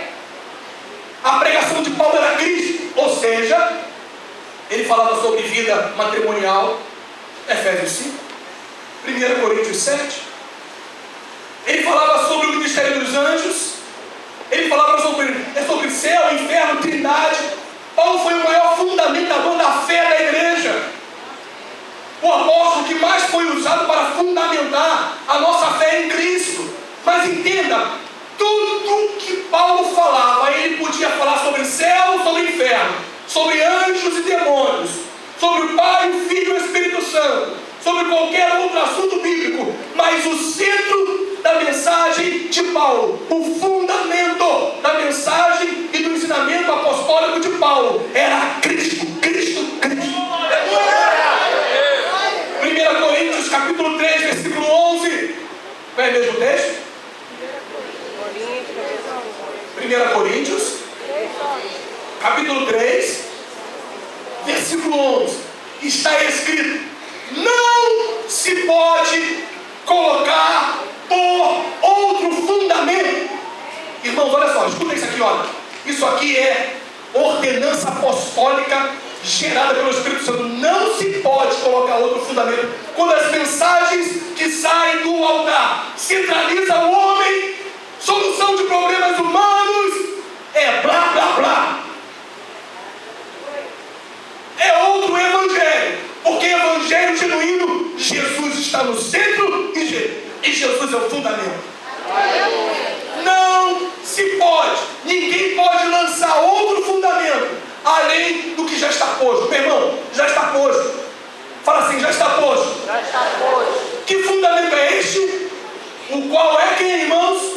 A pregação de Paulo era Cristo, ou seja, ele falava sobre vida matrimonial, Efésios 5, 1 Coríntios 7. Ele falava sobre o ministério dos anjos. Ele falava sobre céu, inferno, trindade. Paulo foi o maior fundamentador da fé da igreja. O apóstolo que mais foi usado para fundamentar a nossa fé em Cristo. Mas entenda, tudo que Paulo falava, ele podia falar sobre céu, sobre inferno, sobre anjos e demônios, sobre o Pai, o Filho e o Espírito Santo, sobre qualquer outro assunto bíblico. Mas o centro da mensagem de Paulo, o fundamento da mensagem e do ensinamento apostólico de Paulo era Cristo, Cristo, Cristo. 1 capítulo 3, versículo 11. Qual é o mesmo texto? 1 Coríntios, capítulo 3, versículo 11. Está escrito: não se pode colocar por outro fundamento. Irmãos, olha só, escuta isso aqui, olha. Isso aqui é ordenança apostólica gerada pelo Espírito Santo. Não se pode colocar outro fundamento. Quando as mensagens que saem do altar centralizam o homem, solução de problemas humanos, é blá blá blá. É outro evangelho. Porque evangelho genuíno, Jesus está no centro e Jesus é o fundamento. Não se pode, ninguém pode lançar outro fundamento além do que já está posto. Meu irmão, já está posto. Fala assim: já está posto. Já está posto. Que fundamento é este? O qual é quem, irmãos?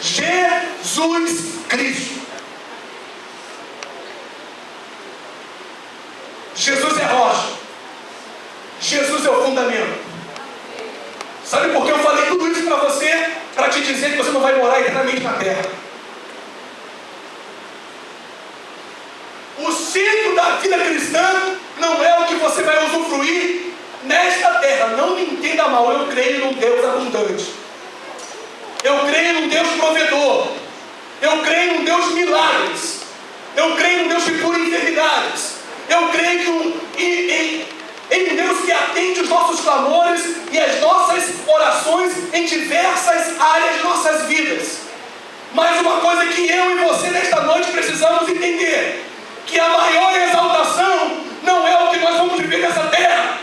Jesus Cristo. Jesus é rocha. Jesus é o fundamento. Sabe por que eu falei tudo isso para você? Para te dizer que você não vai morar eternamente na terra. O centro da vida cristã não é o que você vai usufruir nesta terra. Não me entenda mal, eu creio num Deus abundante. Eu creio num Deus provedor. Eu creio num Deus de milagres. Eu creio num Deus que cura enfermidades. Eu creio em Deus que atende os nossos clamores e as nossas orações em diversas áreas de nossas vidas. Mas uma coisa que eu e você nesta noite precisamos entender: que a maior exaltação não é o que nós vamos viver nessa terra.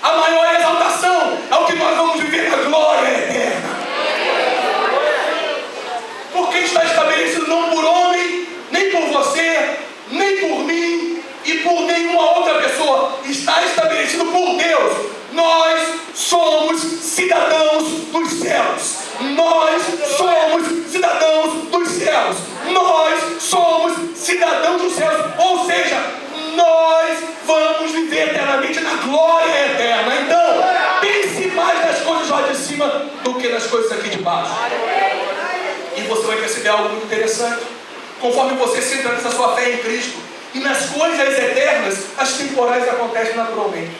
A maior exaltação é o que nós vamos viver na glória eterna. Porque está estabelecido não por homem, nem por você, nem por mim e por nenhuma outra pessoa. Está estabelecido por Deus. Nós somos cidadãos dos céus. Nós somos cidadãos dos céus. Nós somos cidadãos dos céus. Ou seja, nós vamos viver eternamente na glória eterna. Então, pense mais nas coisas lá de cima do que nas coisas aqui de baixo. E você vai perceber algo muito interessante. Conforme você centraliza a sua fé em Cristo e nas coisas eternas, as temporais acontecem naturalmente.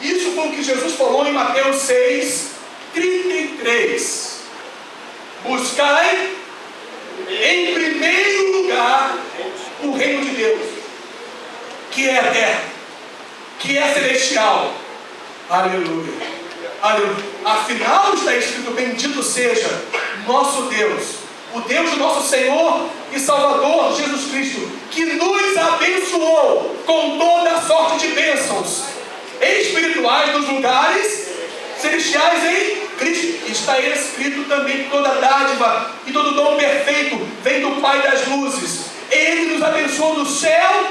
Isso foi o que Jesus falou em Mateus 6, 33. Buscai em primeiro lugar o reino de Deus, que é eterno, que é celestial. Aleluia. Aleluia. Afinal está escrito: bendito seja nosso Deus, o Deus do nosso Senhor e Salvador Jesus Cristo, que nos abençoou com toda a sorte de bênçãos espirituais nos lugares celestiais em Cristo. Está escrito também que toda dádiva e todo dom perfeito vem do Pai das luzes. Ele nos abençoou do céu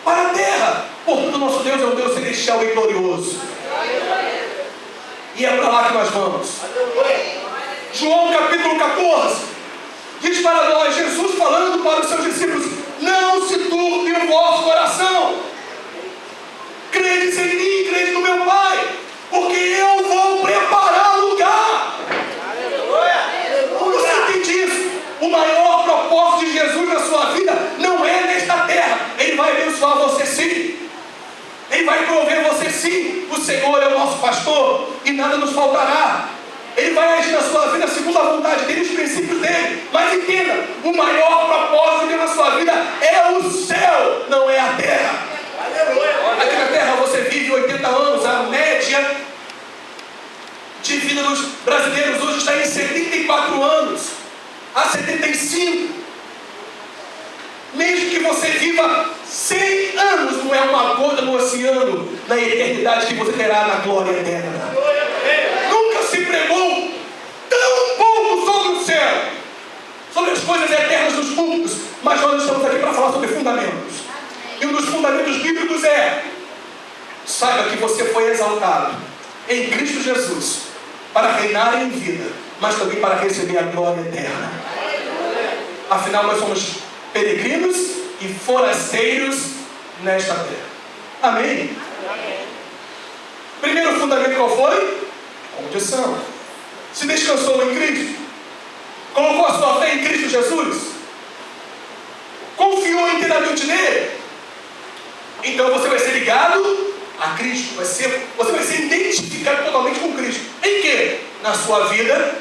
para a terra. Portanto, nosso Deus é um Deus celestial e glorioso. E é para lá que nós vamos. João capítulo 14 diz para nós, Jesus falando para os seus discípulos: não se turbe o vosso coração. Credes em mim, crede no meu Pai, porque eu vou preparar lugar. Você entende isso? O maior propósito de Jesus na sua vida não é nesta terra. Ele vai abençoar você sim. Ele vai prover você sim. O Senhor é o nosso pastor e nada nos faltará. Ele vai agir na sua vida segundo a vontade dele, os princípios dele. Mas entenda, o maior propósito dele na sua vida é o céu, não é a terra. Aqui na terra você vive 80 anos, a média de vida dos brasileiros hoje está em 74 anos, a 75. Mesmo que você viva 100 anos, não é uma gota no oceano na eternidade que você terá na glória eterna. Nunca se pregou tão pouco sobre o céu, sobre as coisas eternas dos púlpitos, mas nós estamos aqui para falar sobre fundamentos. E um dos fundamentos bíblicos é: saiba que você foi exaltado em Cristo Jesus para reinar em vida, mas também para receber a glória eterna. Afinal, nós somos peregrinos e forasteiros nesta terra. Amém? fundamento qual foi? Condição. Se descansou em Cristo? Colocou a sua fé em Cristo Jesus? Confiou inteiramente nele? Então você vai ser ligado a Cristo. Você vai ser identificado totalmente com Cristo. Em quê? Na sua vida,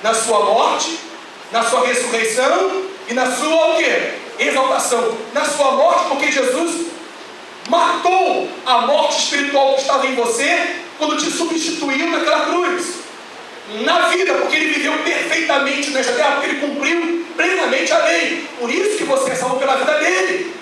na sua morte, na sua ressurreição e na sua o quê? Exaltação. Na sua morte, porque Jesus matou a morte espiritual que estava em você quando te substituiu naquela cruz. Na vida, porque ele viveu perfeitamente nesta terra, porque ele cumpriu plenamente a lei. Por isso que você é salvo pela vida dele.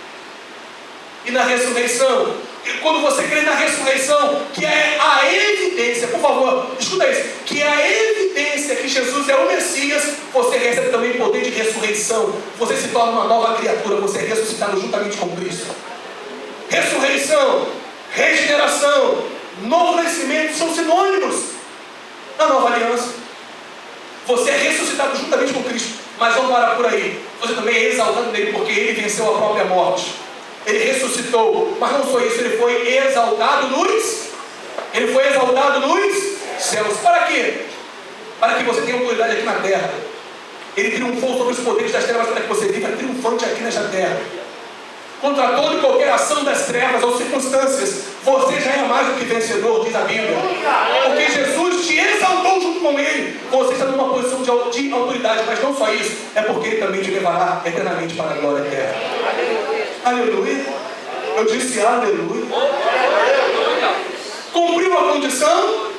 E na ressurreição, quando você crê na ressurreição, que é a evidência, por favor, escuta isso, que é a evidência que Jesus é o Messias, você recebe também o poder de ressurreição. Você se torna uma nova criatura, você é ressuscitado juntamente com Cristo. Ressurreição, regeneração, novo nascimento são sinônimos da nova aliança. Você é ressuscitado juntamente com Cristo, mas não para por aí. Você também é exaltado nele, porque ele venceu a própria morte. Ele ressuscitou, mas não só isso, ele foi exaltado nos céus. Para quê? Para que você tenha autoridade aqui na terra. Ele triunfou sobre os poderes das trevas para que você viva triunfante aqui nesta terra. Contra toda e qualquer ação das trevas ou circunstâncias, você já é mais do que vencedor, diz a Bíblia. Porque Jesus te exaltou junto com ele. Você está numa posição de autoridade, mas não só isso, é porque ele também te levará eternamente para a glória eterna. Aleluia. Eu disse aleluia. Cumpriu a condição,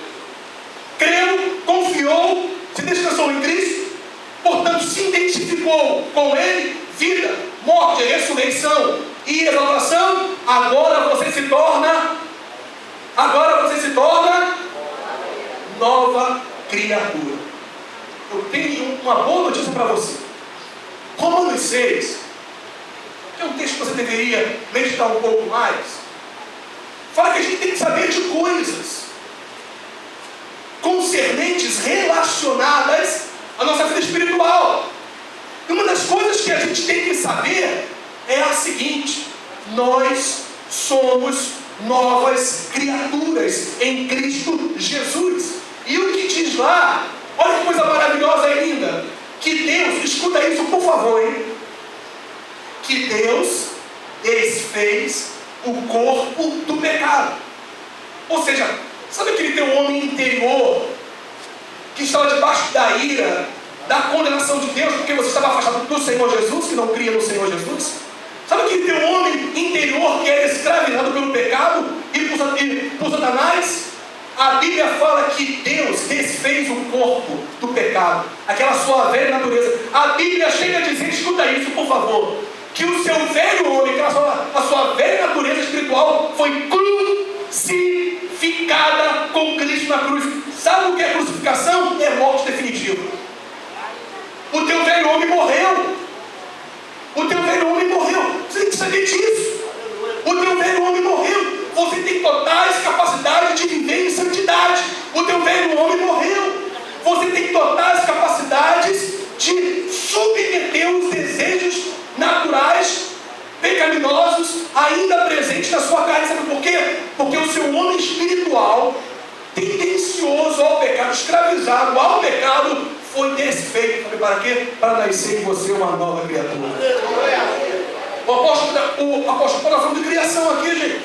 creu, confiou, se descansou em Cristo, portanto se identificou com ele, vida, morte, ressurreição e exaltação. Agora você se torna nova criatura. Eu tenho uma boa notícia para você. Romanos 6, que é um texto que você deveria meditar um pouco mais, fala que a gente tem que saber de coisas concernentes, relacionadas à nossa vida espiritual. E uma das coisas que a gente tem que saber é a seguinte: nós somos novas criaturas em Cristo Jesus. E o que diz lá, olha que coisa maravilhosa ainda, que Deus, escuta isso por favor, hein? Que Deus desfez o corpo do pecado. Ou seja, sabe aquele teu homem interior que estava debaixo da ira, da condenação de Deus, porque você estava afastado do Senhor Jesus, que não cria no Senhor Jesus? Sabe aquele teu homem interior que era escravizado pelo pecado e por Satanás? A Bíblia fala que Deus desfez o corpo do pecado, aquela sua velha natureza. A Bíblia chega a dizer, escuta isso por favor, que o seu velho homem, a sua velha natureza espiritual foi crucificada com Cristo na cruz. Sabe o que é crucificação? É morte definitiva. O teu velho homem morreu. O teu velho homem morreu. Você tem que saber disso. O teu velho homem morreu. Você tem totais capacidades de viver em santidade. O teu velho homem morreu. Você tem totais capacidades de submeter os desejos naturais, pecaminosos, ainda presentes na sua carne. Sabe por quê? Porque o seu homem espiritual, tendencioso ao pecado, escravizado ao pecado, foi desfeito. Sabe para quê? Para nascer em você uma nova criatura. O apóstolo está falando de criação aqui, gente.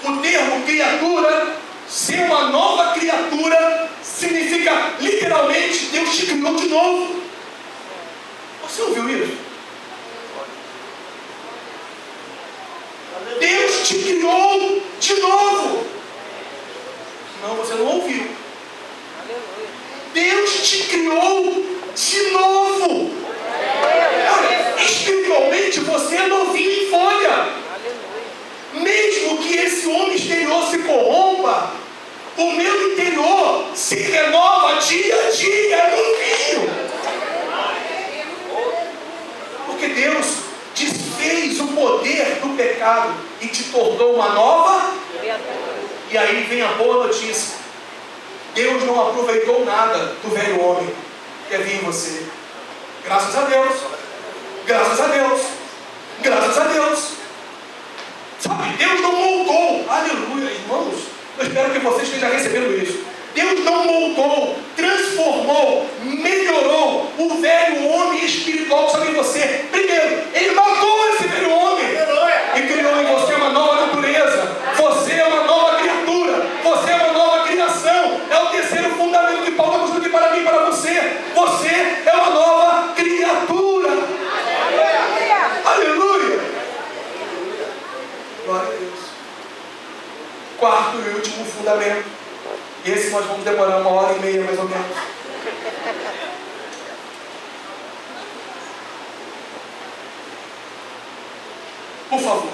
O termo criatura, ser uma nova criatura, significa literalmente Deus te criou de novo. Você ouviu isso? Deus te criou de novo. Não, você não ouviu. Deus te criou de novo. Olha, espiritualmente você é novinho em folha. Mesmo que esse homem exterior se corrompa, o meu interior se renova dia a dia, é novinho. Porque Deus desfez o poder do pecado e te tornou uma nova. E aí vem a boa notícia: Deus não aproveitou nada do velho homem que havia em você. Graças a Deus. Graças a Deus. Graças a Deus. Sabe, Deus não moldou. Aleluia, irmão. moldou, transformou, melhorou o velho homem espiritual que está em você. Primeiro, ele matou esse velho homem e criou em você uma nova natureza. Você é uma nova criatura, você é uma nova criação. É o terceiro fundamento que Paulo está mostrando aqui para mim e para você. Você é uma nova criatura. Aleluia! Glória a Deus. Quarto e último fundamento. Esse nós vamos demorar 1h30 mais ou menos. Por favor.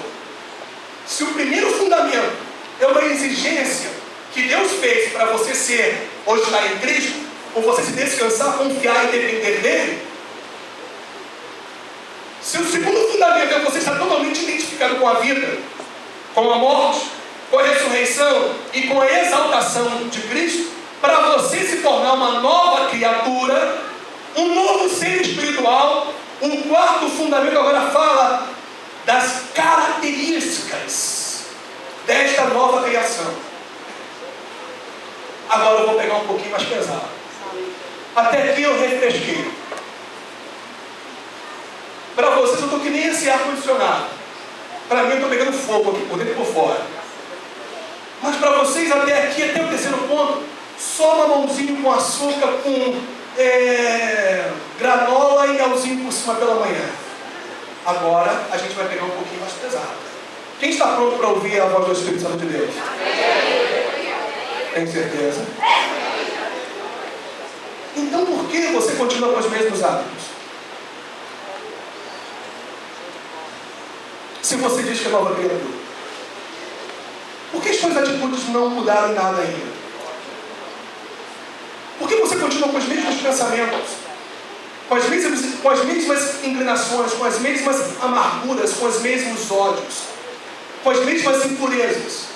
Se o primeiro fundamento é uma exigência que Deus fez para você ser ou estar em Cristo, ou você se descansar, confiar e depender dele, se o segundo fundamento é você estar totalmente identificado com a vida, com a morte, com a ressurreição e com a exaltação de Cristo, para você se tornar uma nova criatura, um novo ser espiritual, o quarto fundamento agora fala das características desta nova criação. Agora eu vou pegar um pouquinho mais pesado. Até aqui eu refresquei. Para vocês eu estou que nem esse ar-condicionado. Para mim eu estou pegando fogo aqui por dentro e por fora. Mas para vocês até aqui, até o terceiro ponto, só mamãozinho com açúcar, com granola e melzinho por cima pela manhã. Agora a gente vai pegar um pouquinho mais pesado. Quem está pronto para ouvir a voz do Espírito Santo de Deus? Tem certeza? Então por que você continua com os mesmos hábitos? Se você diz que é nova criatura. Por que as suas atitudes não mudaram em nada ainda? Por que você continua com os mesmos pensamentos? Com as mesmas inclinações, com as mesmas amarguras, com os mesmos ódios, com as mesmas impurezas?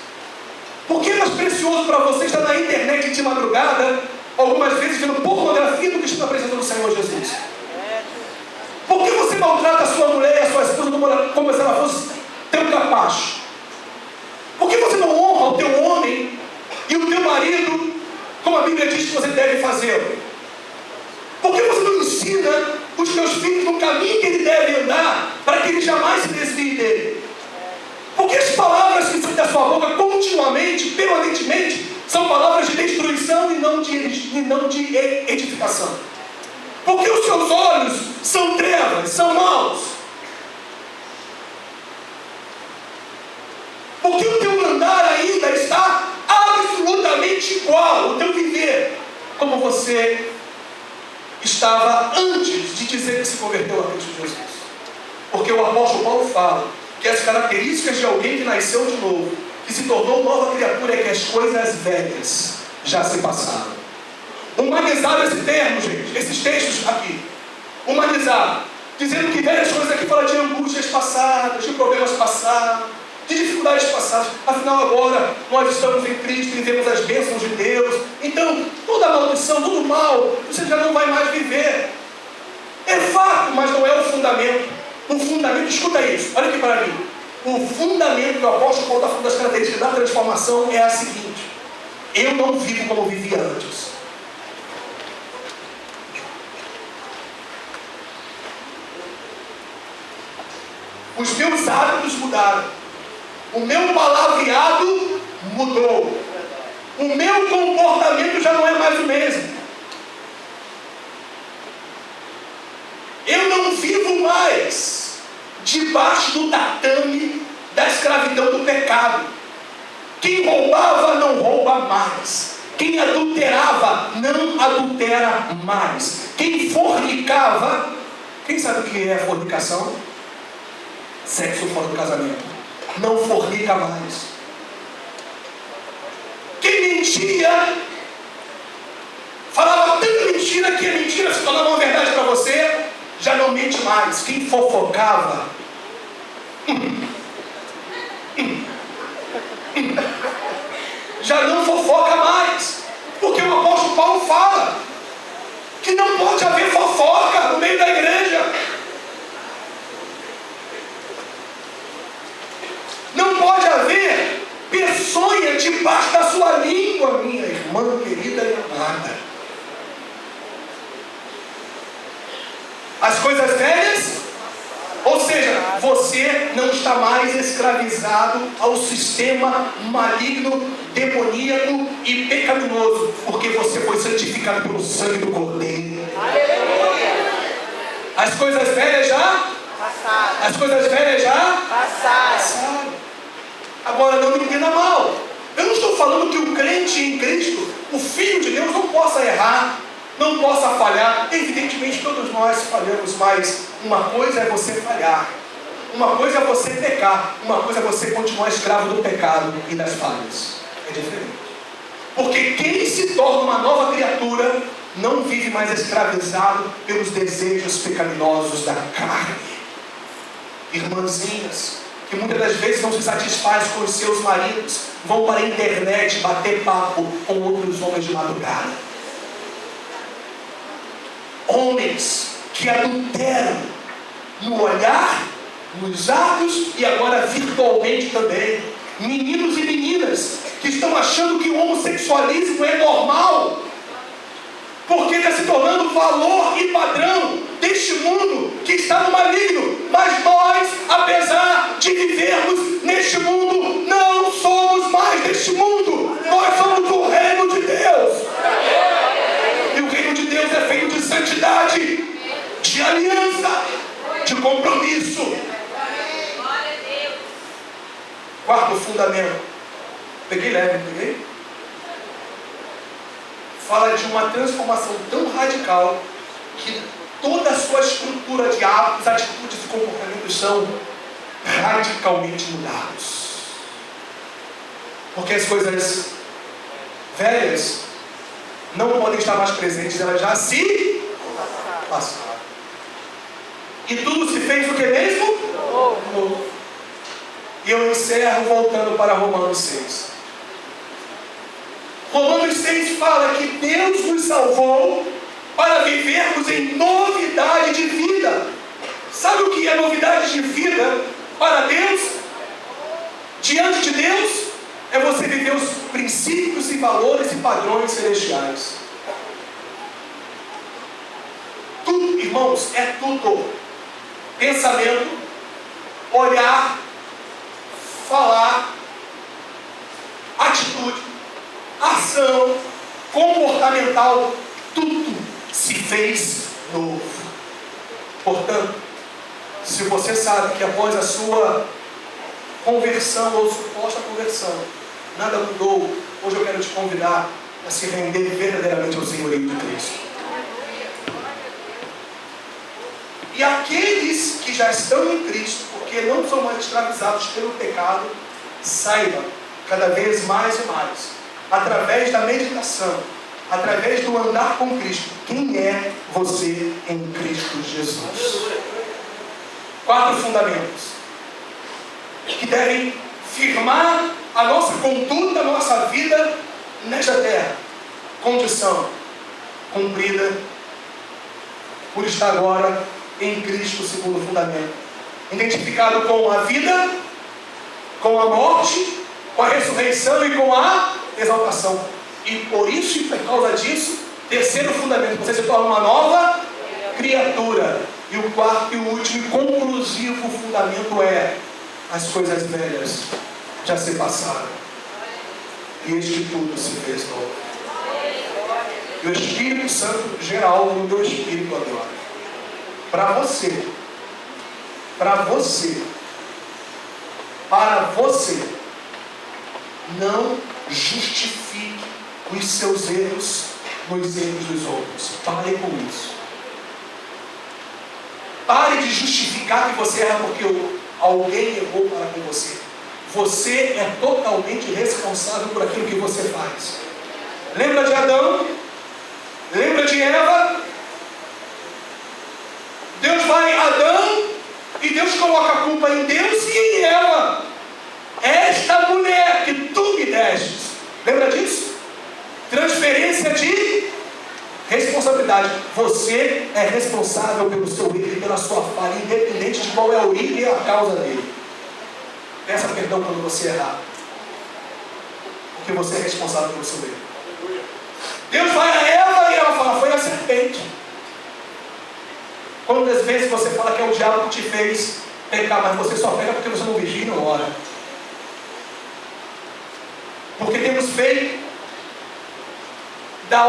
Por que é mais precioso para você estar na internet de madrugada, algumas vezes vendo pornografia, do que estar na presença do Senhor Jesus? Por que você maltrata a sua mulher e a sua esposa como se ela fosse teu capacho? Por que você não honra o teu homem e o teu marido como a Bíblia diz que você deve fazê-lo? Por que você não ensina os teus filhos no caminho que ele deve andar para que ele jamais se desvie dele? Por que as palavras que saem da sua boca continuamente, permanentemente, são palavras de destruição e não de edificação? Por que os seus olhos são trevas, são maus? Porque o teu andar ainda está absolutamente igual, o teu viver, como você estava antes de dizer que se converteu a Cristo Jesus. Porque o apóstolo Paulo fala que as características de alguém que nasceu de novo, que se tornou nova criatura, é que as coisas velhas já se passaram. Humanizar esse termo, gente, esses textos aqui. Humanizar, dizendo que velhas coisas aqui fala de angústias passadas, de problemas passados, de dificuldades passadas. Afinal agora nós estamos em Cristo e temos as bênçãos de Deus. Então toda maldição, todo mal, você já não vai mais viver. É fato, mas não é o fundamento. O fundamento, escuta isso, olha aqui para mim. O fundamento que o apóstolo Paulo está falando das características da transformação é a seguinte: eu não vivo como vivia antes. Os meus hábitos mudaram. O meu palavreado mudou. O meu comportamento já não é mais o mesmo. Eu não vivo mais debaixo do tatame da escravidão do pecado. Quem roubava não rouba mais. Quem adulterava não adultera mais. Quem fornicava, quem sabe o que é fornicação? Sexo fora do casamento. Não fornica mais. Quem mentia, falava tanta mentira que a mentira se tornava uma verdade para você, já não mente mais. Quem fofocava, já não fofoca mais. Porque o apóstolo Paulo fala que não pode haver fofoca no meio da igreja. Não pode haver peçonha debaixo da sua língua, minha irmã querida e amada. nada. As coisas velhas, ou seja, você não está mais escravizado ao sistema maligno, demoníaco e pecaminoso, porque você foi santificado pelo sangue do Cordeiro. As coisas velhas já passaram. As coisas velhas já passaram. Agora não me entenda mal. Eu não estou falando que o crente em Cristo, o Filho de Deus, não possa errar, não possa falhar. Evidentemente todos nós falhamos, mas uma coisa é você falhar, uma coisa é você pecar, uma coisa é você continuar escravo do pecado e das falhas. É diferente. Porque quem se torna uma nova criatura não vive mais escravizado pelos desejos pecaminosos da carne. Irmãzinhas que muitas das vezes não se satisfaz com os seus maridos, vão para a internet bater papo com outros homens de madrugada. Homens que adulteram no olhar, nos atos e agora virtualmente também. Meninos e meninas que estão achando que o homossexualismo é normal, porque está se tornando valor e padrão deste mundo que está no maligno. Mas nós, apesar de vivermos neste mundo, não somos mais deste mundo. Nós somos do reino de Deus. E o reino de Deus é feito de santidade, de aliança, de compromisso. Quarto fundamento. Peguei leve, peguei? Fala de uma transformação tão radical que toda a sua estrutura de hábitos, atitudes e comportamentos são radicalmente mudados. Porque as coisas velhas não podem estar mais presentes, elas já se passaram. E tudo se fez o que mesmo? Novo. E eu encerro voltando para Romanos 6. Romanos 6 fala que Deus nos salvou para vivermos em novidade de vida. Sabe o que é novidade de vida para Deus? Diante de Deus, é você viver os princípios e valores e padrões celestiais. Tudo, irmãos, é tudo. Pensamento, olhar, falar, atitude, ação, comportamental, tudo se fez novo. Portanto, se você sabe que após a sua conversão ou suposta conversão, nada mudou, hoje eu quero te convidar a se render verdadeiramente ao senhorio de Cristo. E aqueles que já estão em Cristo, porque não são mais escravizados pelo pecado, saibam cada vez mais e mais, através da meditação, através do andar com Cristo, quem é você em Cristo Jesus. 4 fundamentos que devem firmar a nossa conduta, a nossa vida nesta terra. Condição cumprida por estar agora em Cristo, segundo fundamento, identificado com a vida, com a morte, com a ressurreição e com a exaltação. E por isso e por causa disso, terceiro fundamento, você se torna uma nova criatura. E o quarto e o último e conclusivo fundamento é: as coisas velhas já se passaram e este tudo se fez novo. E o Espírito Santo gera algo no meu espírito agora. Para você, para você, não justifique os seus erros nos erros dos outros. Pare com isso. Pare de justificar que você erra porque alguém errou para com você. Você é totalmente responsável por aquilo que você faz. Lembra de Adão? Lembra de Eva? Deus vai a Adão e Deus coloca a culpa em Deus e em Eva. Esta mulher que tu me destes. Lembra disso? Transferência de responsabilidade. Você é responsável pelo seu erro e pela sua falha, independente de qual é a origem e a causa dele. Peça perdão quando você errar, porque você é responsável pelo seu erro. Deus vai a Eva e ela fala, foi a serpente. Quantas vezes você fala que é o diabo que te fez pecar, mas você só pega porque você não vigia e não ora? Porque temos feito da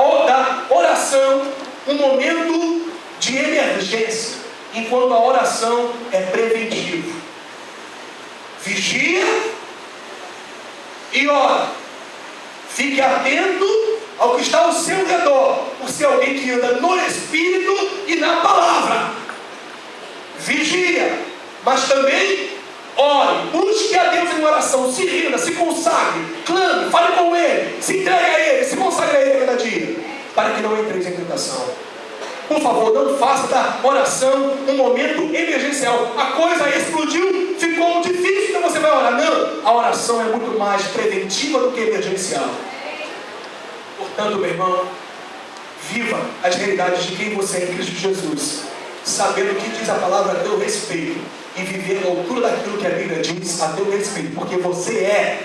oração um momento de emergência, enquanto a oração é preventiva. Vigia e ora. Fique atento ao que está ao seu redor, por ser alguém que anda no Espírito e na palavra. Vigia, mas também ore, busque a Deus em oração, se renda, se consagre, clame, fale com Ele, se entregue a Ele, se consagre a Ele a cada dia, para que não entreis em tentação. Por favor, não faça da oração um momento emergencial. A coisa explodiu, ficou difícil, então você vai orar. Não, a oração é muito mais preventiva do que emergencial. Portanto, meu irmão, viva as realidades de quem você é em Cristo Jesus, sabendo o que diz a palavra a teu respeito, e viver à altura daquilo que a Bíblia diz a teu respeito, porque você é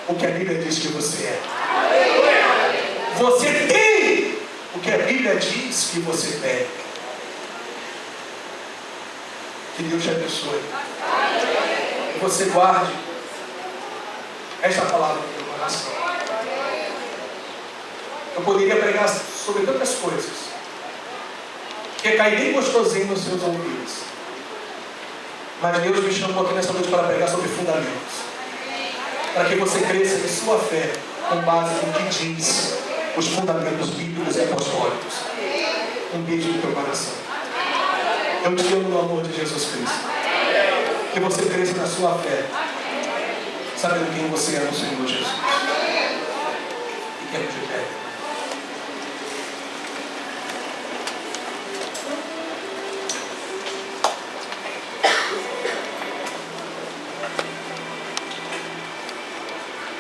o que a Bíblia diz que você é. Você tem o que a Bíblia diz que você tem. Que Deus te abençoe. Que você guarde esta palavra no teu coração. Eu poderia pregar sobre tantas coisas, que cai bem gostosinho nos seus ouvidos. Mas Deus me chamou aqui nessa noite para pregar sobre fundamentos, para que você cresça em sua fé com base no que diz os fundamentos bíblicos e apostólicos. Um beijo no teu coração. Eu te amo no amor de Jesus Cristo. Que você cresça na sua fé, sabendo quem você é no Senhor Jesus. Fiquemos de pé.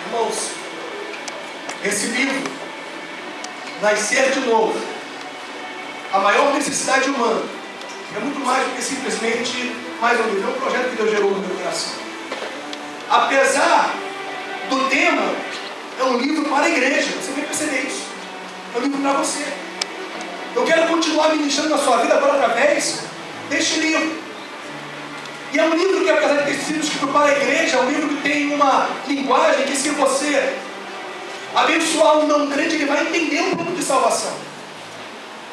Irmãos, esse livro, Nascer de Novo, a maior necessidade humana, é muito mais do que simplesmente mais um livro. É um projeto que Deus gerou no meu coração. Apesar do tema, é um livro para a igreja. Você vai perceber isso. É um livro para você. Eu quero continuar ministrando na sua vida agora através deste livro. E é um livro que, apesar de ter sido escrito para a igreja, é um livro que tem uma linguagem que, se você abençoar um não crente, ele vai entender um plano de salvação.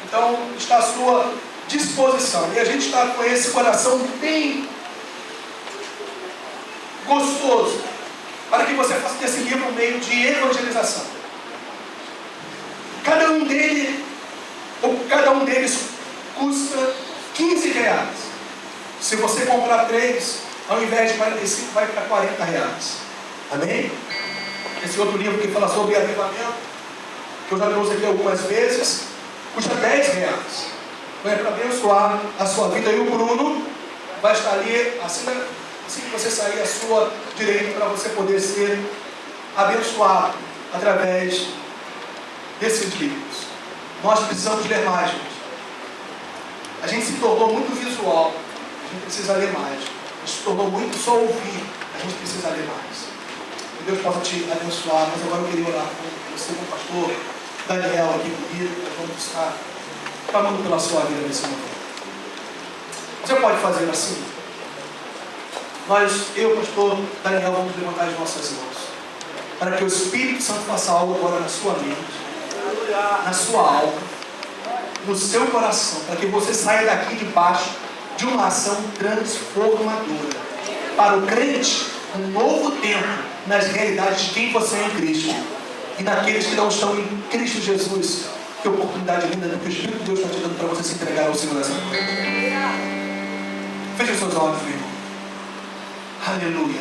Então, está à sua disposição. E a gente está com esse coração bem gostoso, para que você faça desse livro um meio de evangelização. Cada um deles custa R$15. Se você comprar 3, ao invés de 45, vai para R$40. Amém? Esse outro livro que fala sobre avivamento, que eu já trouxe aqui algumas vezes, custa R$10. Então é para abençoar a sua vida. E o Bruno vai estar ali, assim que você sair à sua direita, para você poder ser abençoado através desses livros. Nós precisamos ler mais, gente. A gente se tornou muito visual, a gente precisa ler mais. A gente se tornou muito só ouvir, a gente precisa ler mais. Que Deus possa te abençoar. Mas agora eu queria orar com você, com o pastor Daniel aqui comigo. Nós vamos estar clamando pela sua vida nesse momento. Você pode fazer assim? Eu, pastor Daniel, vamos levantar as nossas mãos, para que o Espírito Santo faça algo agora na sua mente, na sua alma, no seu coração, para que você saia daqui debaixo de uma ação transformadora. Para o crente, um novo tempo nas realidades de quem você é em Cristo. E naqueles que não estão em Cristo Jesus, que oportunidade linda que o Espírito de Deus está te dando para você se entregar ao Senhor nessa noite. Feche os seus olhos, meu irmão. Aleluia.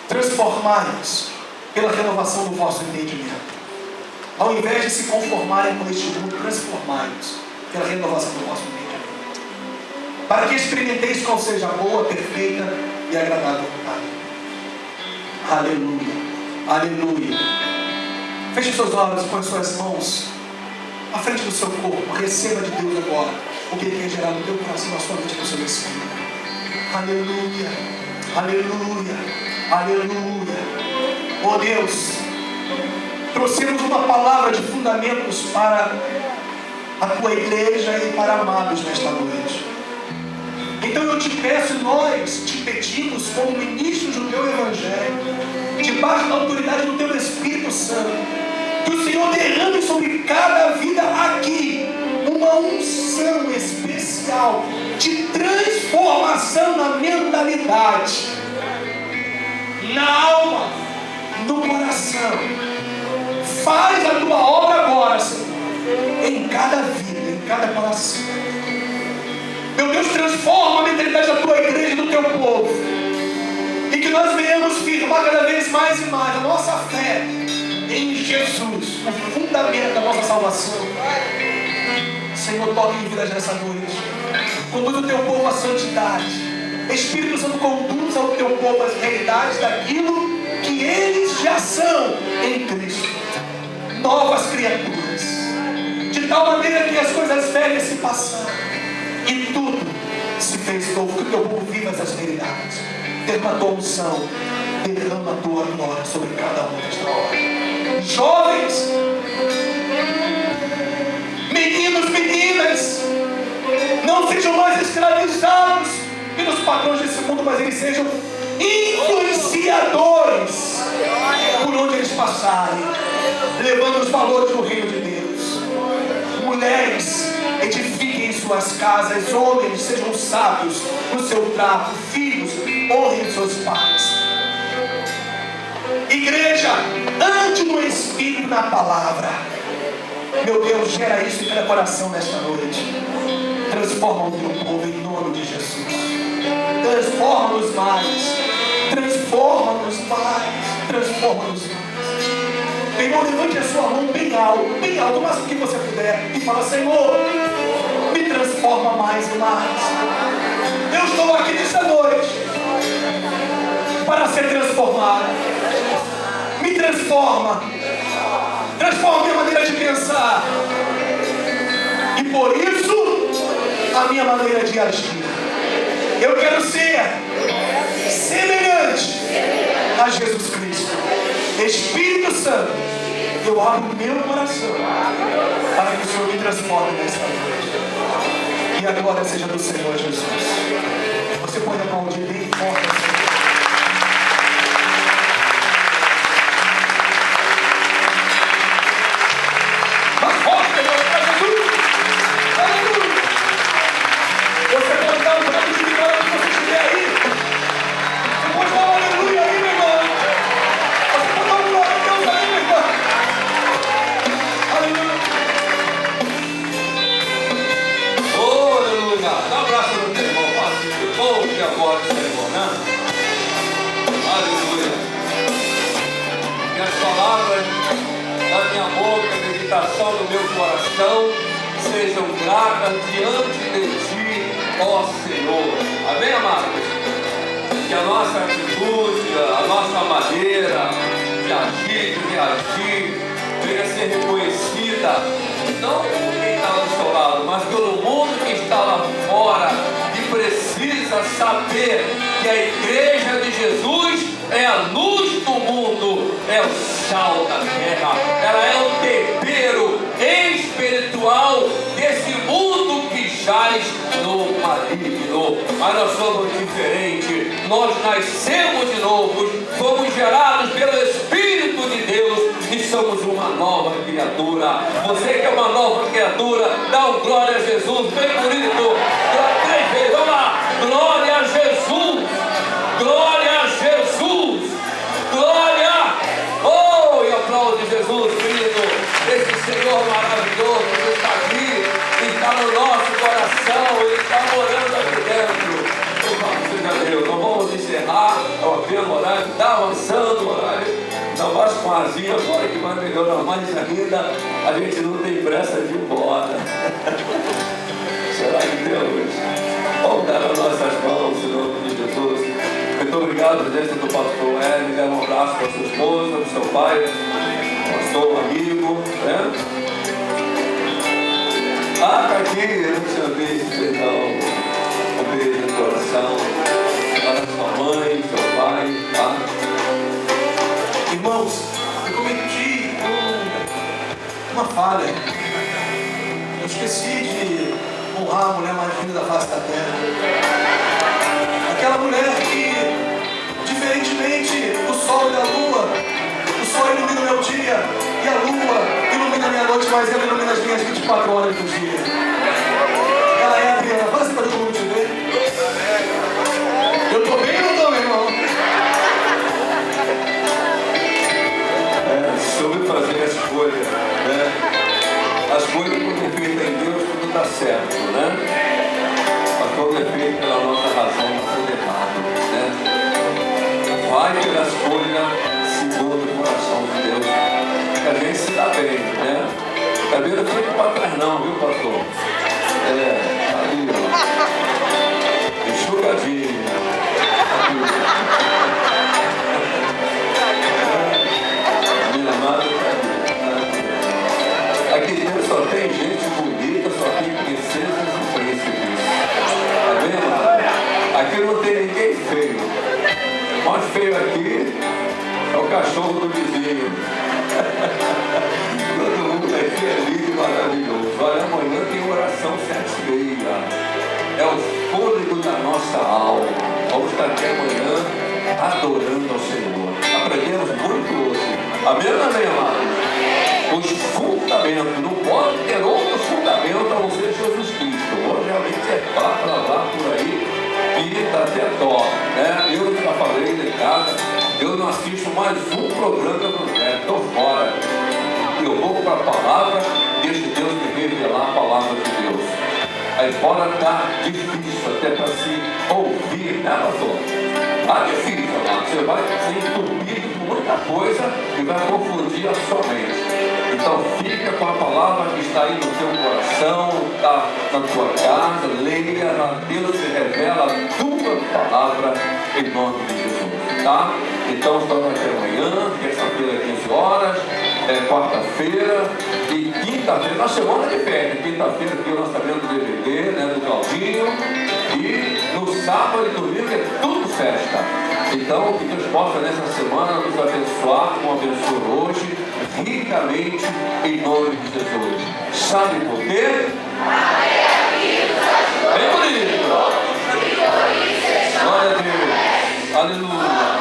Transformai-nos pela renovação do vosso entendimento. Ao invés de se conformarem com este mundo, transformai-nos pela renovação do vosso entendimento, para que experimenteis qual seja a boa, perfeita e agradável vontade. Aleluia. Aleluia. Feche seus olhos e põe suas mãos à frente do seu corpo. Receba de Deus agora o que Ele quer gerar no teu coração, na sua mente, no seu espírito. Aleluia. Aleluia. Aleluia. Oh Deus, trouxemos uma palavra de fundamentos para a tua igreja e para amados nesta noite. Então eu te peço, nós te pedimos, como ministros do teu Evangelho, debaixo da autoridade do teu Espírito Santo, que o Senhor derrame sobre cada vida aqui uma unção especial de transformação na mentalidade, na alma, no coração. Faz a tua obra agora, Senhor, em cada vida, em cada coração. Meu Deus, transforma a mentalidade da tua igreja e do teu povo, e que nós venhamos firmar cada vez mais e mais a nossa fé em Jesus, o fundamento da nossa salvação. Senhor, toque em vidas nessa noite. Conduz o teu povo à santidade. Espírito Santo, conduza o teu povo às realidades daquilo que eles já são em Cristo. Novas criaturas. De tal maneira que as coisas velhas se passaram e tudo se fez novo. Que o teu povo viva essas realidades. Derrama a tua unção. Derrama a tua glória sobre cada um nesta hora. Jovens, meninos, meninas, não sejam mais escravizados pelos padrões desse mundo, mas eles sejam influenciadores por onde eles passarem, levando os valores do reino de Deus. Mulheres, edifiquem suas casas. Homens, sejam sábios no seu trato. Filhos, honrem seus pais. Igreja, ande no Espírito, na palavra. Meu Deus, gera isso em cada coração nesta noite. Transforma o teu povo em nome de Jesus. Transforma-nos mais. Transforma-nos mais. Transforma-nos mais. Senhor, levante a sua mão bem alto, o máximo que você puder, e fala: Senhor, me transforma mais e mais. Eu estou aqui nesta noite para ser transformado. Me transforma. Transforma a minha maneira de pensar. E por isso, a minha maneira de agir. Eu quero ser semelhante a Jesus Cristo. Espírito Santo, eu abro o meu coração para que o Senhor me transforme nesta noite. E a glória seja do Senhor Jesus. Você pode aplaudir bem forte, Senhor. Do meu coração sejam gratas diante de ti, ó Senhor. Amém, amados? Que a nossa atitude, a nossa maneira de agir, de reagir, venha a ser reconhecida não por quem está ao seu lado, mas pelo mundo que está lá fora, que precisa saber que a igreja de Jesus é a luz do mundo, é o sal da terra, ela é o tempero espiritual desse mundo que jaz no maligno. Mas nós somos diferentes, nós nascemos de novo, fomos gerados pelo Espírito de Deus e somos uma nova criatura. Você que é uma nova criatura, dá um glória a Jesus, bem bonito, 3 vezes, vamos lá, glória a Jesus, glória a Jesus, glória, oh, e aplaude Jesus, querido, esse Senhor maravilhoso que está aqui, que está no nosso coração, Ele está morando aqui dentro. Louvado seja Deus. Não vamos encerrar, é o apenas horário, está avançando o horário, não basta com a asinha agora que vai melhorar mais ainda, a gente não tem pressa de ir embora. Será que Deus? Vamos dar as nossas mãos em nome de Jesus. Muito obrigado, presença do pastor Hélio, dá um abraço para sua esposa, para o seu pai, pastor, amigo, né? Ah, tá aqui, eu não tinha visto, perdão. Um beijo no coração para sua mãe, seu pai, tá? Irmãos, eu cometi uma falha. Eu esqueci de honrar a mulher mais linda da face da terra. Aquela mulher que, diferentemente do sol e da lua, o sol ilumina o meu dia e a lua ilumina a minha noite, mas ela ilumina as minhas 24 horas do dia. Ela é a Adriana. Fala assim para todo mundo te ver. Eu estou bem ou não estou, meu irmão? Sobre fazer a escolha, né? A escolha quando é feita em Deus, tudo dá certo, né? Mas quando é feita pela nossa razão, está tudo errado, né? Vai pela escolha segundo o coração de Deus, que a gente se dá bem, né? Cabelo não fica para trás não, viu, pastor? Ali, ó. Enxugadinho. Minha amada, aqui dentro só tem gente bonita, só tem princesas e príncipes. Tá vendo, amada? Aqui não tem ninguém feio. O mais feio aqui é o cachorro do vizinho. Todo mundo é feliz e maravilhoso. Olha, amanhã tem oração 7h30. É o fôlego da nossa alma. Vamos estar aqui amanhã adorando ao Senhor. Aprendemos muito hoje. Amém ou amém, amados? Os fundamentos. Não pode ter outro fundamento a não ser Jesus Cristo. Hoje realmente é papo lavar por aí e está até top, né? Eu já falei em casa, eu não assisto mais um programa do Evangelho. Estou fora. Eu vou para a palavra, deixo Deus me revelar a palavra de Deus. Aí fora está difícil até para se ouvir, né, pastor? Está difícil, amado. Você vai ser entupido com muita coisa e vai confundir a sua mente. Então fica com a palavra que está aí no teu coração, está na tua casa, leia, Deus te revela a tua palavra em nome de Jesus, tá? Então estamos aqui amanhã, terça-feira, 15 horas, quarta-feira e quinta-feira, na semana de festa. Quinta-feira aqui o lançamento do DVD, né, do Claudinho, e no sábado e domingo é tudo festa. Então que Deus possa nessa semana nos abençoar, como abençoou hoje, ricamente em nome de Jesus. Sabe por quê? Bem bonito. Glória a Deus. Aleluia.